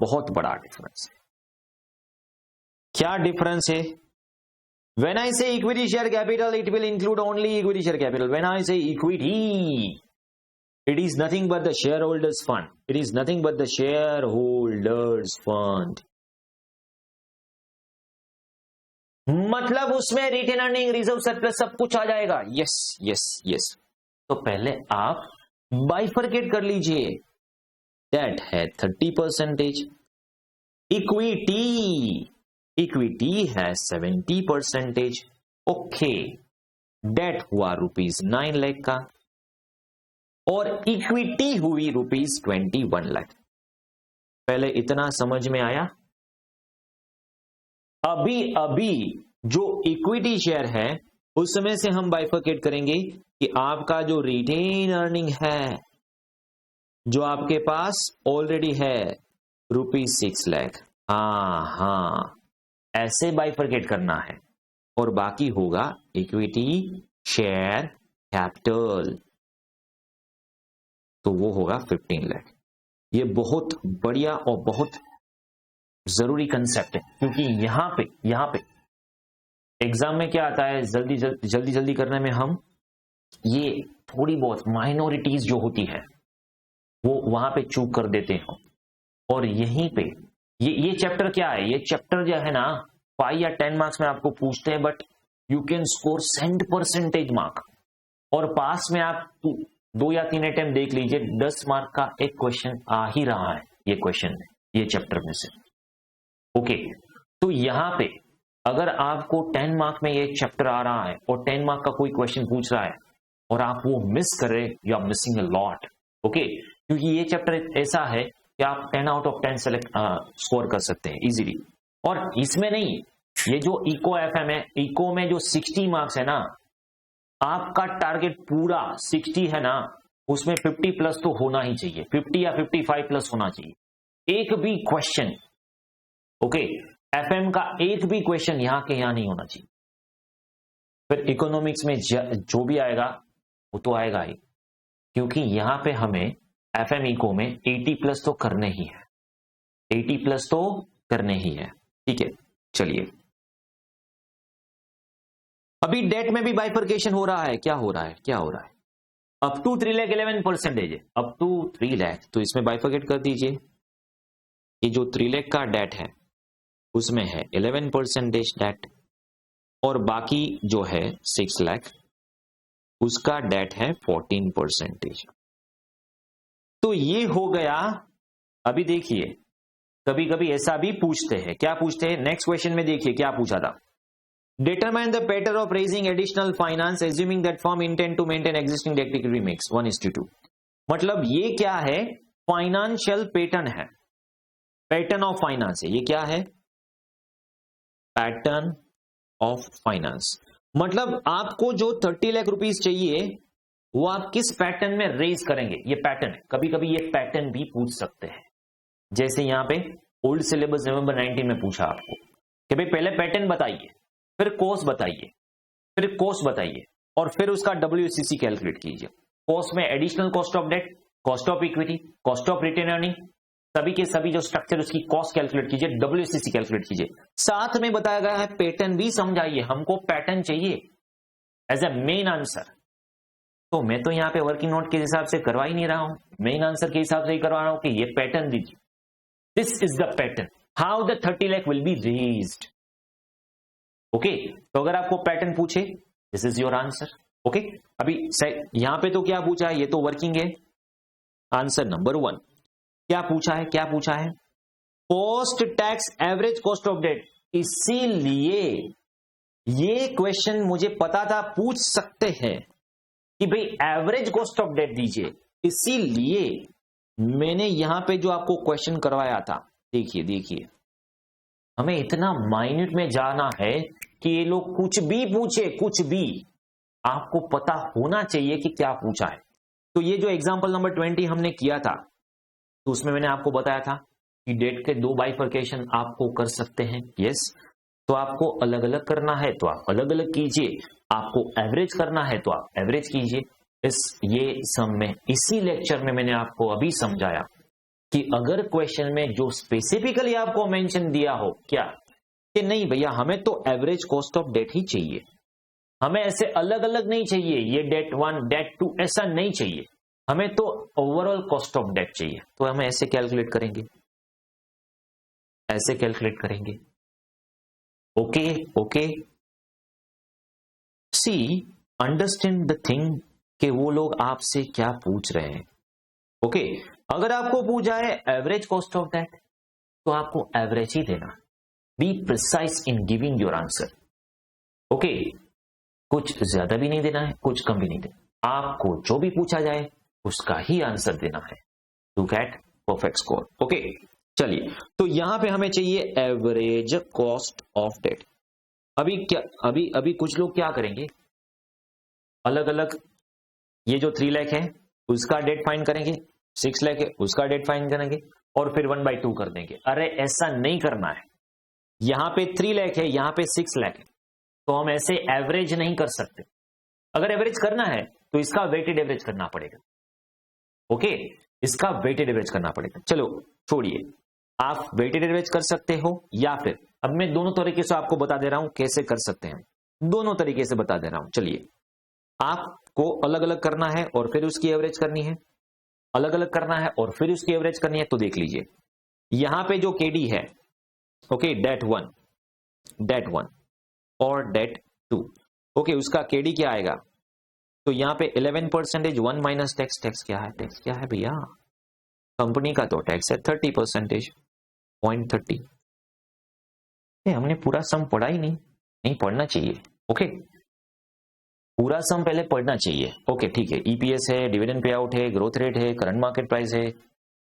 क्या डिफरेंस है? When I say equity share capital, it will include only equity share capital. When I say equity, it is nothing but the shareholders fund. It is nothing but the shareholders fund. मतलब उसमें retain earning, reserve, surplus सब कुछ आ जाएगा. Yes yes yes. तो पहले आप bifurcate कर लीजिए. डेट है 30%. इक्विटी है 70%. ओके. डेट हुआ ₹9 लाख का और इक्विटी हुई ₹21 लाख. पहले इतना समझ में आया? अभी जो इक्विटी शेयर है उसमें से हम बाइफरकेट करेंगे कि आपका जो रिटेन अर्निंग है जो आपके पास ऑलरेडी है ₹6 लाख. हाँ, ऐसे बाइफरकेट करना है. और बाकी होगा इक्विटी शेयर कैपिटल, तो वो होगा 15 लाख. ये बहुत बढ़िया और बहुत जरूरी कंसेप्ट है, क्योंकि यहां पे एग्जाम में क्या आता है, जल्दी करने में हम ये थोड़ी बहुत माइनॉरिटीज जो होती है वो वहां पे चूक कर देते हैं. और यहीं पे ये चैप्टर क्या है, ये चैप्टर जो है ना 5 या 10 मार्क्स में आपको पूछते हैं, but you can score 100% mark. और पास में आप 2 या 3 अटेम्प्ट देख लीजिए, 10 मार्क का एक क्वेश्चन आ ही रहा है ये क्वेश्चन में, ये चैप्टर में से. ओके, तो यहां पे अगर आपको 10 मार्क में ये चैप्टर आ रहा है और 10 मार्क का कोई क्वेश्चन पूछ रहा है और आप वो मिस कर रहे, you are missing a lot. Okay, क्योंकि ये चैप्टर ऐसा है कि आप 10 आउट ऑफ 10 सेलेक्ट स्कोर कर सकते हैं इजीली. और इसमें नहीं, ये जो इको एफएम है, इको में जो 60 मार्क्स है ना, आपका टारगेट पूरा 60 है ना, उसमें 50 प्लस तो होना ही चाहिए, 50 या 55 प्लस होना चाहिए. एक भी क्वेश्चन, ओके, एफएम का एक भी क्वेश्चन यहां के यहां नहीं होना चाहिए. फिर इकोनॉमिक्स में जो भी आएगा वो तो आएगा ही, क्योंकि यहां पे हमें एफएम इको में 80 प्लस तो करने ही है, 80 प्लस तो करने ही है. ठीक है, चलिए. अभी डेट में भी बाइफरकेशन हो रहा है. क्या हो रहा है? अप टू 3 लाख 11% है, अप टू 3 लाख. तो इसमें बाइफरकेट कर दीजिए कि जो 3 लाख का डेट है उसमें है 11% डेट, और बाकी जो है 6 लाख उसका डेट है 14%. तो ये हो गया. अभी देखिए, कभी कभी ऐसा भी पूछते हैं. क्या पूछते हैं? नेक्स्ट क्वेश्चन में देखिए क्या पूछा था. Determine the pattern of raising additional finance assuming that firm intend to maintain existing debt equity mix 1:2. मतलब ये क्या है? फाइनेंशियल पैटर्न है, पैटर्न ऑफ फाइनेंस है. ये क्या है? Pattern of finance. मतलब आपको जो 30 लाख रुपीस चाहिए वो आप किस पैटर्न में रेज करेंगे, ये पैटर्न है. कभी कभी ये पैटर्न भी पूछ सकते हैं, जैसे यहां पे ओल्ड सिलेबस नवंबर 19 में पूछा आपको कि भाई पहले पैटर्न बताइए, फिर कॉस्ट बताइए, और फिर उसका WCC कैलकुलेट कीजिए. कॉस्ट में additional cost of debt, cost of equity, cost of retain earning, सभी के सभी जो स्ट्रक्चर उसकी कॉस्ट कैलकुलेट कीजिए, WCC कैलकुलेट कीजिए. साथ में बताया गया है पैटर्न भी समझाइए. हमको पैटर्न चाहिए एज ए मेन आंसर. तो मैं तो यहाँ पे वर्किंग नोट के हिसाब से करवा ही नहीं रहा हूं, मेन आंसर के हिसाब से ही करवा रहा हूं कि ये पैटर्न दीजिए. This is the pattern how the 30 lakh will be raised. Okay, तो अगर आपको पैटर्न पूछे, this is your answer. Okay, अभी यहां पे तो क्या पूछा है, ये तो वर्किंग है. आंसर नंबर 1 क्या पूछा है? Post tax average cost of debt. इसीलिए ये क्वेश्चन मुझे पता था पूछ सकते हैं कि भाई एवरेज कॉस्ट ऑफ डेट दीजिए, इसीलिए मैंने यहां पे जो आपको क्वेश्चन करवाया था. देखिए हमें इतना माइन्यूट में जाना है कि ये लोग कुछ भी पूछे, कुछ भी आपको पता होना चाहिए कि क्या पूछा है. तो ये जो एग्जांपल नंबर 20 हमने किया था, तो उसमें मैंने आपको बताया था कि डेट के 2 बाइफरकेशन आपको कर सकते हैं. यस, तो आपको अलग अलग करना है तो आप अलग अलग कीजिए, आपको एवरेज करना है तो आप एवरेज कीजिए. ये सब में इसी लेक्चर में मैंने आपको अभी समझाया कि अगर क्वेश्चन में जो स्पेसिफिकली आपको मेंशन दिया हो, क्या कि नहीं भैया हमें तो एवरेज कॉस्ट ऑफ डेट ही चाहिए, हमें ऐसे अलग अलग नहीं चाहिए, ये डेट 1 डेट 2 ऐसा नहीं चाहिए, हमें तो ओवरऑल कॉस्ट ऑफ डेट चाहिए। तो हम ऐसे कैलकुलेट करेंगे, ऐसे कैलकुलेट करेंगे। Okay okay, see understand the thing कि वो लोग आपसे क्या पूछ रहे हैं। ओके, अगर आपको पूछा है एवरेज कॉस्ट ऑफ डेट तो आपको एवरेज ही देना। Be precise in giving your answer. Okay, कुछ ज्यादा भी नहीं देना है, कुछ कम भी नहीं देना, आपको जो भी पूछा जाए उसका ही आंसर देना है to get perfect score. Okay चलिए, तो यहां पे हमें चाहिए एवरेज कॉस्ट ऑफ डेट। अभी कुछ लोग क्या करेंगे, अलग अलग, ये जो 3 लाख है उसका डेट फाइंड करेंगे, 6 लाख है उसका डेट फाइंड करेंगे और फिर 1/2 कर देंगे। अरे ऐसा नहीं करना है, यहां पे 3 लाख है, यहां पे 6 लाख है, तो हम ऐसे एवरेज नहीं कर सकते। अगर एवरेज करना है तो इसका वेटेड एवरेज करना पड़ेगा। ओके, इसका वेटेड एवरेज करना पड़ेगा। चलो छोड़िए, आप वेटेड एवरेज कर सकते हो या फिर, अब मैं दोनों तरीके से आपको बता दे रहा हूं कैसे कर सकते हैं, दोनों तरीके से बता दे रहा हूं। चलिए, आपको अलग अलग करना है और फिर उसकी एवरेज करनी है, अलग अलग करना है और फिर उसकी एवरेज करनी है। तो देख लीजिए, यहां पे जो केडी है, ओके, डेट 1 और डेट 2, ओके, उसका केडी क्या आएगा, तो यहां पे 11% 1 माइनस टैक्स। टैक्स क्या है, टैक्स क्या है भैया, कंपनी का तो टैक्स है 30%, 0.30। हमने पूरा सम पढ़ा ही नहीं पढ़ना चाहिए। ओके, पूरा सम पहले पढ़ना चाहिए। ओके ठीक है, ईपीएस है, डिविडेंड पे आउट है, ग्रोथ रेट है, करंट मार्केट प्राइस है,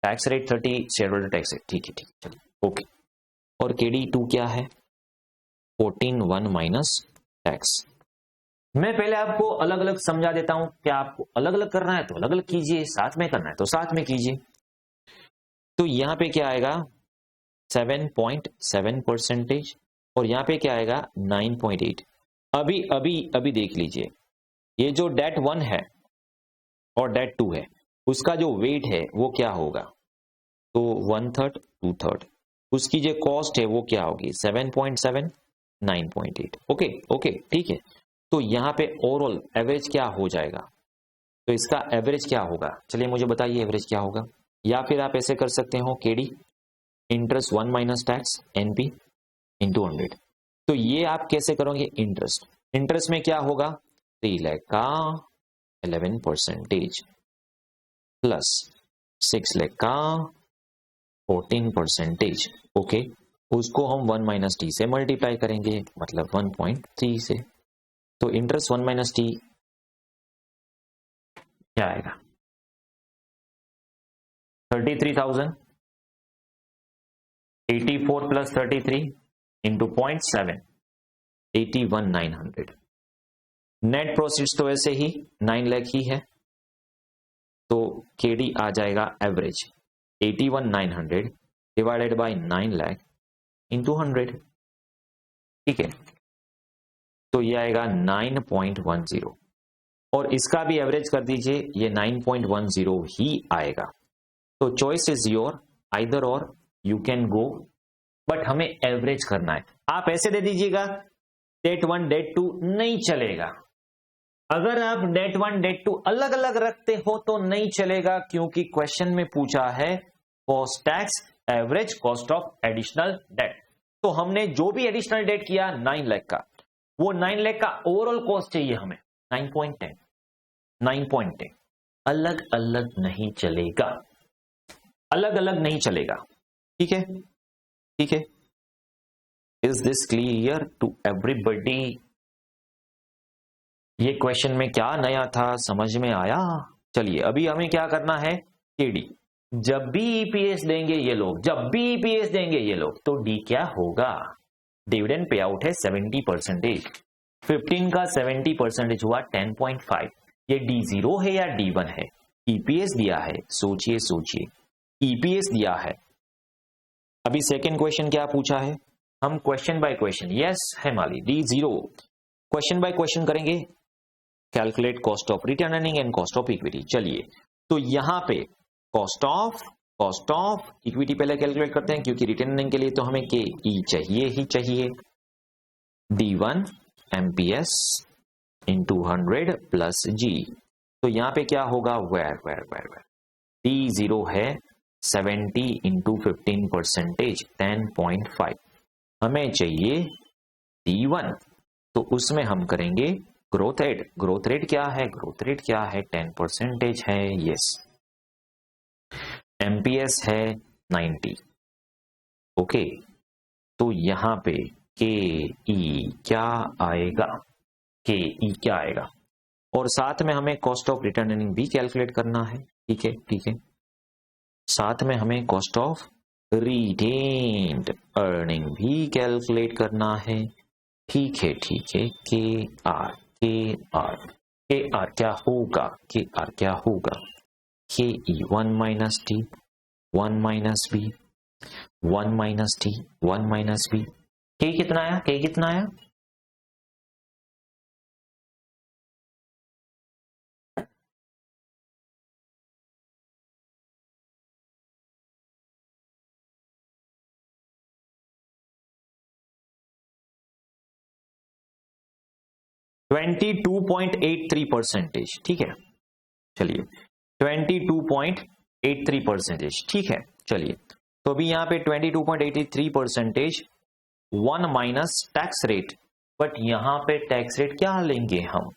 tax rate 30, share holder tax है। ठीक है चलिए ओके। और केडी 2 क्या है, 14 1 माइनस टैक्स। मैं पहले आपको अलग अलग समझा देता हूं, क्या आपको अलग अलग करना है तो अलग अलग कीजिए, साथ में करना है तो साथ में कीजिए। तो यहां पे क्या आएगा 7.7% और यहां पे क्या आएगा 9.8। अभी देख लीजिए, ये जो डेट 1 है और डेट 2 है उसका जो वेट है वो क्या होगा, तो 1/3 2/3, उसकी जो कॉस्ट है वो क्या होगी 7.7 9.8। ओके ठीक है, तो यहां पे ओवरऑल एवरेज क्या हो जाएगा, तो इसका एवरेज क्या होगा, चलिए मुझे बताइए एवरेज क्या होगा। या फिर आप ऐसे कर सकते हो, KD interest 1 minus tax NP into 100। तो ये आप कैसे करोगे, इंटरेस्ट में क्या होगा 3 लाख का 11% प्लस 6 लाख का 14%। ओके, उसको हम 1 माइनस टी से मल्टीप्लाई करेंगे, मतलब 1.3 से। तो इंटरेस्ट 1 माइनस टी क्या आएगा 33,000, 84 प्लस 33 इंटू 0.7 81,900। नेट प्रोसीड्स तो ऐसे ही 9 लाख ही है, तो केडी आ जाएगा average 81,900 divided by 9 lakh into 100। ठीक है, तो ये आएगा 9.10 और इसका भी एवरेज कर दीजिए, ये 9.10 ही आएगा। तो चॉइस इज योर, आइदर और, यू कैन गो, बट हमें एवरेज करना है। आप ऐसे दे दीजिएगा डेट 1 डेट 2 नहीं चलेगा। अगर आप डेट 1 डेट 2 अलग अलग रखते हो तो नहीं चलेगा, क्योंकि क्वेश्चन में पूछा है cost tax average cost of additional date. तो हमने जो भी एडिशनल डेट किया 9 लाख का, वो 9 लाख का ओवरऑल कॉस्ट चाहिए हमें 9.10। अलग अलग नहीं चलेगा, अलग अलग नहीं चलेगा। ठीक है, is this clear to everybody? ये क्वेश्चन में क्या नया था, समझ में आया? चलिए अभी हमें क्या करना है, केडी। जब भी ईपीएस देंगे ये लोग, तो डी क्या होगा, डिविडेंड पे आउट है 70%, 15 का 70% हुआ 10.5। ये D0 है या D1 है, ईपीएस दिया है, सोचिए ईपीएस दिया है। अभी सेकेंड क्वेश्चन क्या पूछा है, हम क्वेश्चन बाय क्वेश्चन, यस है माली, D0 क्वेश्चन बाय क्वेश्चन करेंगे। Calculate cost of return earning and cost of equity. चलिए, तो यहां पे cost of cost of equity पहले कैलकुलेट करते हैं, क्योंकि रिटेन अर्निंग के लिए तो हमें के ई चाहिए ही चाहिए। D1 MPS इंटू 100 प्लस जी। तो यहां पे क्या होगा, वेर D0 है 70 इंटू 15%, 10.5। हमें चाहिए D1, तो उसमें हम करेंगे ग्रोथ रेट। ग्रोथ रेट क्या है, ग्रोथ रेट क्या है, 10% है, यस। MPS है 90। ओके, तो यहां पे के ई क्या आएगा, के ई क्या आएगा, और साथ में हमें कॉस्ट ऑफ रिटर्न अर्निंग भी कैलकुलेट करना है। ठीक है, ठीक है, साथ में हमें कॉस्ट ऑफ रिटेन्ड अर्निंग भी कैलकुलेट करना है। ठीक है, ठीक है, के आर क्या होगा, के आर क्या होगा, K E 1 minus T 1 minus B 1 minus T 1 minus B. K कितना आया, के कितना आया, %22.83। ठीक है, चलिए 22.83%। ठीक है, चलिए, तो अभी यहां पे 22.83%, 1 माइनस टैक्स रेट। बट यहां पे टैक्स रेट क्या लेंगे हम,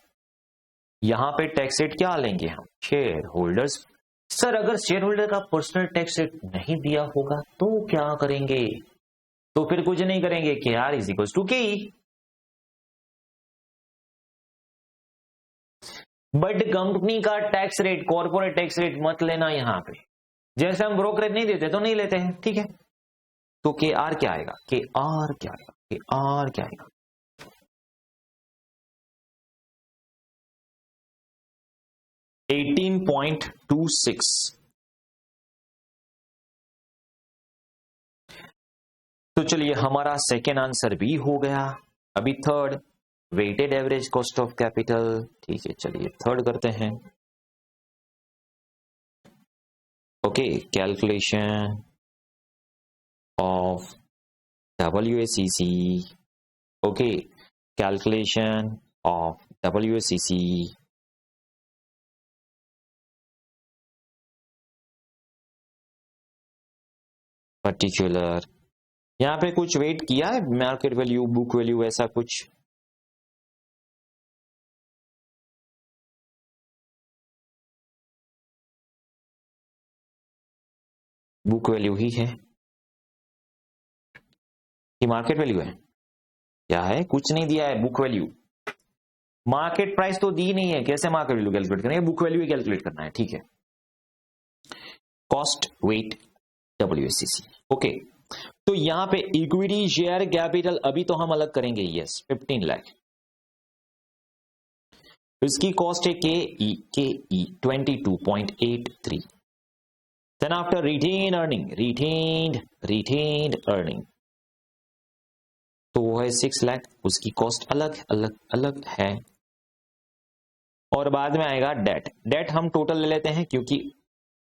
यहां पे टैक्स रेट क्या लेंगे हम, शेयर होल्डर्स। सर अगर शेयर होल्डर का पर्सनल टैक्स रेट नहीं दिया होगा तो क्या करेंगे, तो फिर कुछ नहीं करेंगे, के आर इज इक्वल टू के। बट कंपनी का tax rate, corporate tax rate मत लेना यहां पे, जैसे हम ब्रोकरेज नहीं देते तो नहीं लेते हैं। ठीक है, तो के आर क्या आएगा, के आर क्या आएगा, के आर क्या आएगा, 18.26। तो चलिए हमारा सेकेंड आंसर भी हो गया। अभी third, weighted average cost of capital. ठीक है, चलिए थर्ड करते हैं। Okay, calculation of WACC। Okay, calculation of WACC particular. यहां पे कुछ वेट किया है, मार्केट वैल्यू, बुक वैल्यू, ऐसा कुछ? बुक वैल्यू ही है कि मार्केट वैल्यू है, क्या है, कुछ नहीं दिया है बुक वैल्यू। मार्केट प्राइस तो दी नहीं है, कैसे मार्केट वैल्यू कैलकुलेट करेंगे, बुक वैल्यू ही कैलकुलेट करना है। ठीक है, कॉस्ट वेट WACC। ओके, तो यहां पे इक्विटी शेयर कैपिटल अभी तो हम अलग करेंगे, यस 15 लाख। इसकी कॉस्ट है K E 22.83। Then after retain earning, retained earning, तो वो है 6 लाख, उसकी कॉस्ट अलग अलग अलग है। और बाद में आएगा डेट। डेट हम टोटल ले लेते हैं, क्योंकि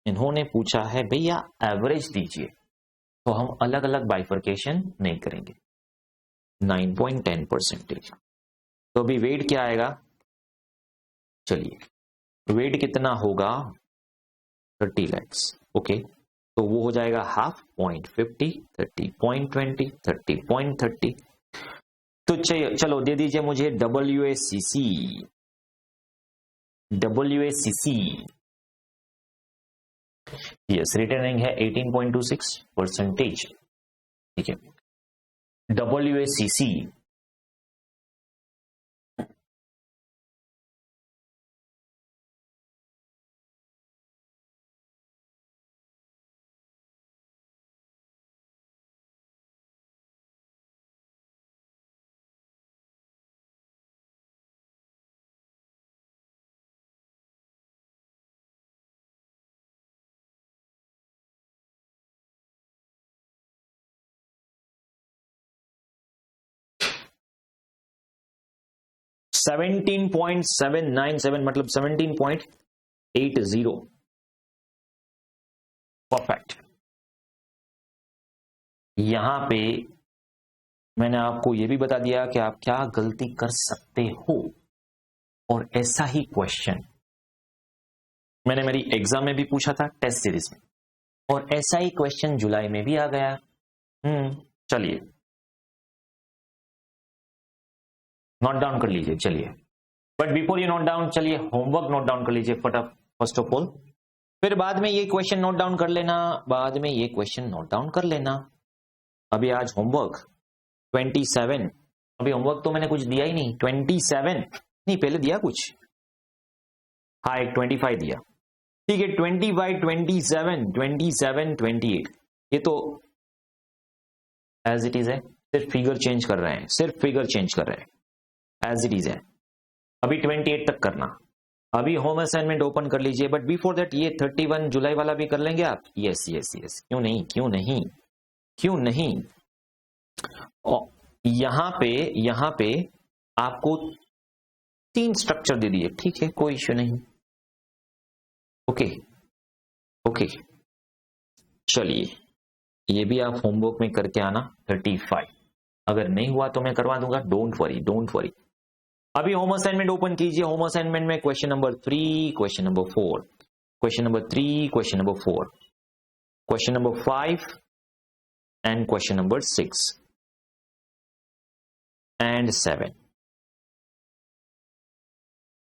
इन्होंने पूछा है भैया एवरेज दीजिए, तो हम अलग अलग बाइफर्केशन नहीं करेंगे। 9.10%। तो अभी वेट क्या आएगा, चलिए वेट कितना होगा, 30 लैक्स। ओके, तो वो हो जाएगा हाफ, 0.50, 30.20, 30.30। तो चलो दे दीजिए मुझे WACC। यस, रिटर्निंग है 18.26%। ठीक है, WACC $17.797, मतलब 17.80। परफेक्ट। यहां पे मैंने आपको यह भी बता दिया कि आप क्या गलती कर सकते हो, और ऐसा ही क्वेश्चन मैंने मेरी एग्जाम में भी पूछा था, टेस्ट सीरीज में, और ऐसा ही क्वेश्चन जुलाई में भी आ गया। चलिए नोट डाउन कर लीजिए। चलिए, but before you note down, चलिए होमवर्क नोट डाउन कर लीजिए फटाफट, फर्स्ट ऑफ ऑल। फिर बाद में ये क्वेश्चन नोट डाउन कर लेना, बाद में ये क्वेश्चन नोट डाउन कर लेना। अभी आज होमवर्क 27, अभी होमवर्क तो मैंने कुछ दिया ही नहीं। 27 नहीं, पहले दिया कुछ, हाँ एक 25 दिया, ठीक है। 25, 27, 27, 28, ये तो एज इट इज है, सिर्फ फिगर चेंज कर रहे हैं, सिर्फ फिगर चेंज कर रहे हैं, एज इट इज है। अभी 28 तक करना। अभी होम असाइनमेंट ओपन कर लीजिए, बट बिफोर दैट ये 31 जुलाई वाला भी कर लेंगे आप। यस यस यस, क्यों नहीं, क्यों नहीं, क्यों नहीं। यहां पे आपको 3 स्ट्रक्चर दे दिए, ठीक है, कोई इश्यू नहीं। ओके ओके, चलिए ये भी आप होमवर्क में करके आना। 35, अगर नहीं हुआ तो मैं करवा दूंगा, डोंट वरी, डोंट वरी। अभी होम असाइनमेंट ओपन कीजिए। होम असाइनमेंट में question number 3, question number 4, question number 3, question number 4, question number 5 and question number 6 and 7,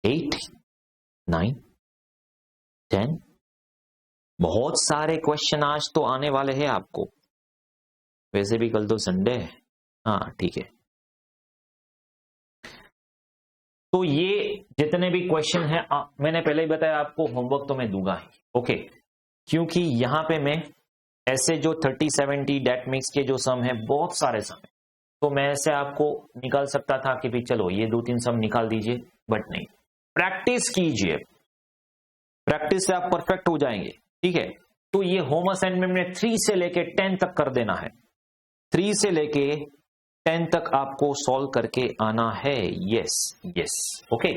8, 9, 10। बहुत सारे क्वेश्चन आज तो आने वाले हैं आपको, वैसे भी कल तो संडे है, हाँ ठीक है। तो ये जितने भी क्वेश्चन है, मैंने पहले ही बताया आपको, होमवर्क तो मैं दूंगा ही, ओके। क्योंकि यहां पे मैं ऐसे जो 30, 70 डेट मिक्स के जो सम है, बहुत सारे सम है, तो मैं ऐसे आपको निकाल सकता था कि भाई चलो ये 2-3 सम निकाल दीजिए, बट नहीं, प्रैक्टिस कीजिए, प्रैक्टिस से आप परफेक्ट हो जाएंगे, ठीक है। तो ये होम असाइनमेंट में 3 से लेके 10 तक कर देना है, 3 से लेके 10 तक आपको सॉल्व करके आना है। Yes yes, okay.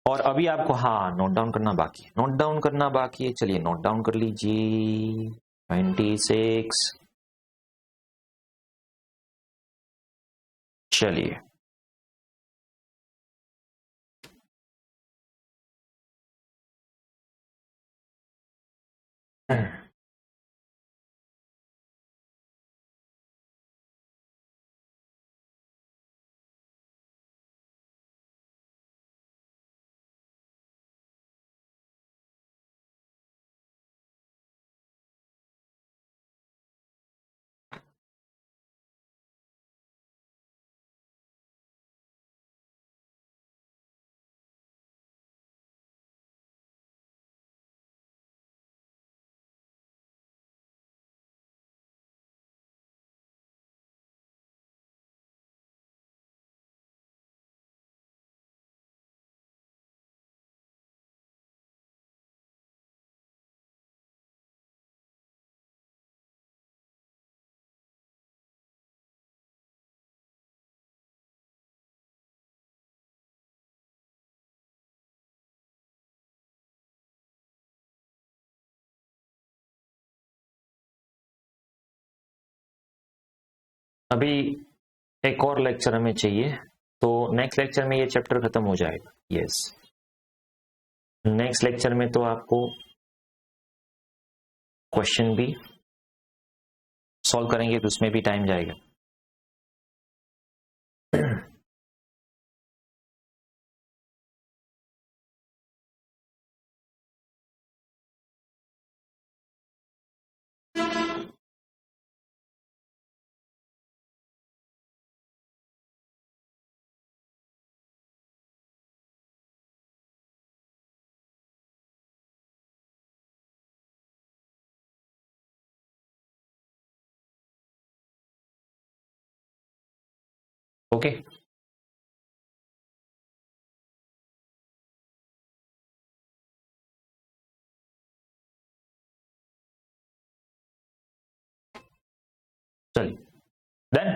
और अभी आपको हाँ नोट डाउन करना बाकी है, नोट डाउन करना बाकी है। चलिए नोट डाउन कर लीजिए। 26, चलिए अभी एक और लेक्चर हमें चाहिए, तो नेक्स्ट लेक्चर में ये चैप्टर खत्म हो जाएगा। यस, नेक्स्ट लेक्चर में तो आपको क्वेश्चन भी सॉल्व करेंगे, तो उसमें भी टाइम जाएगा। ओके, चलिए देन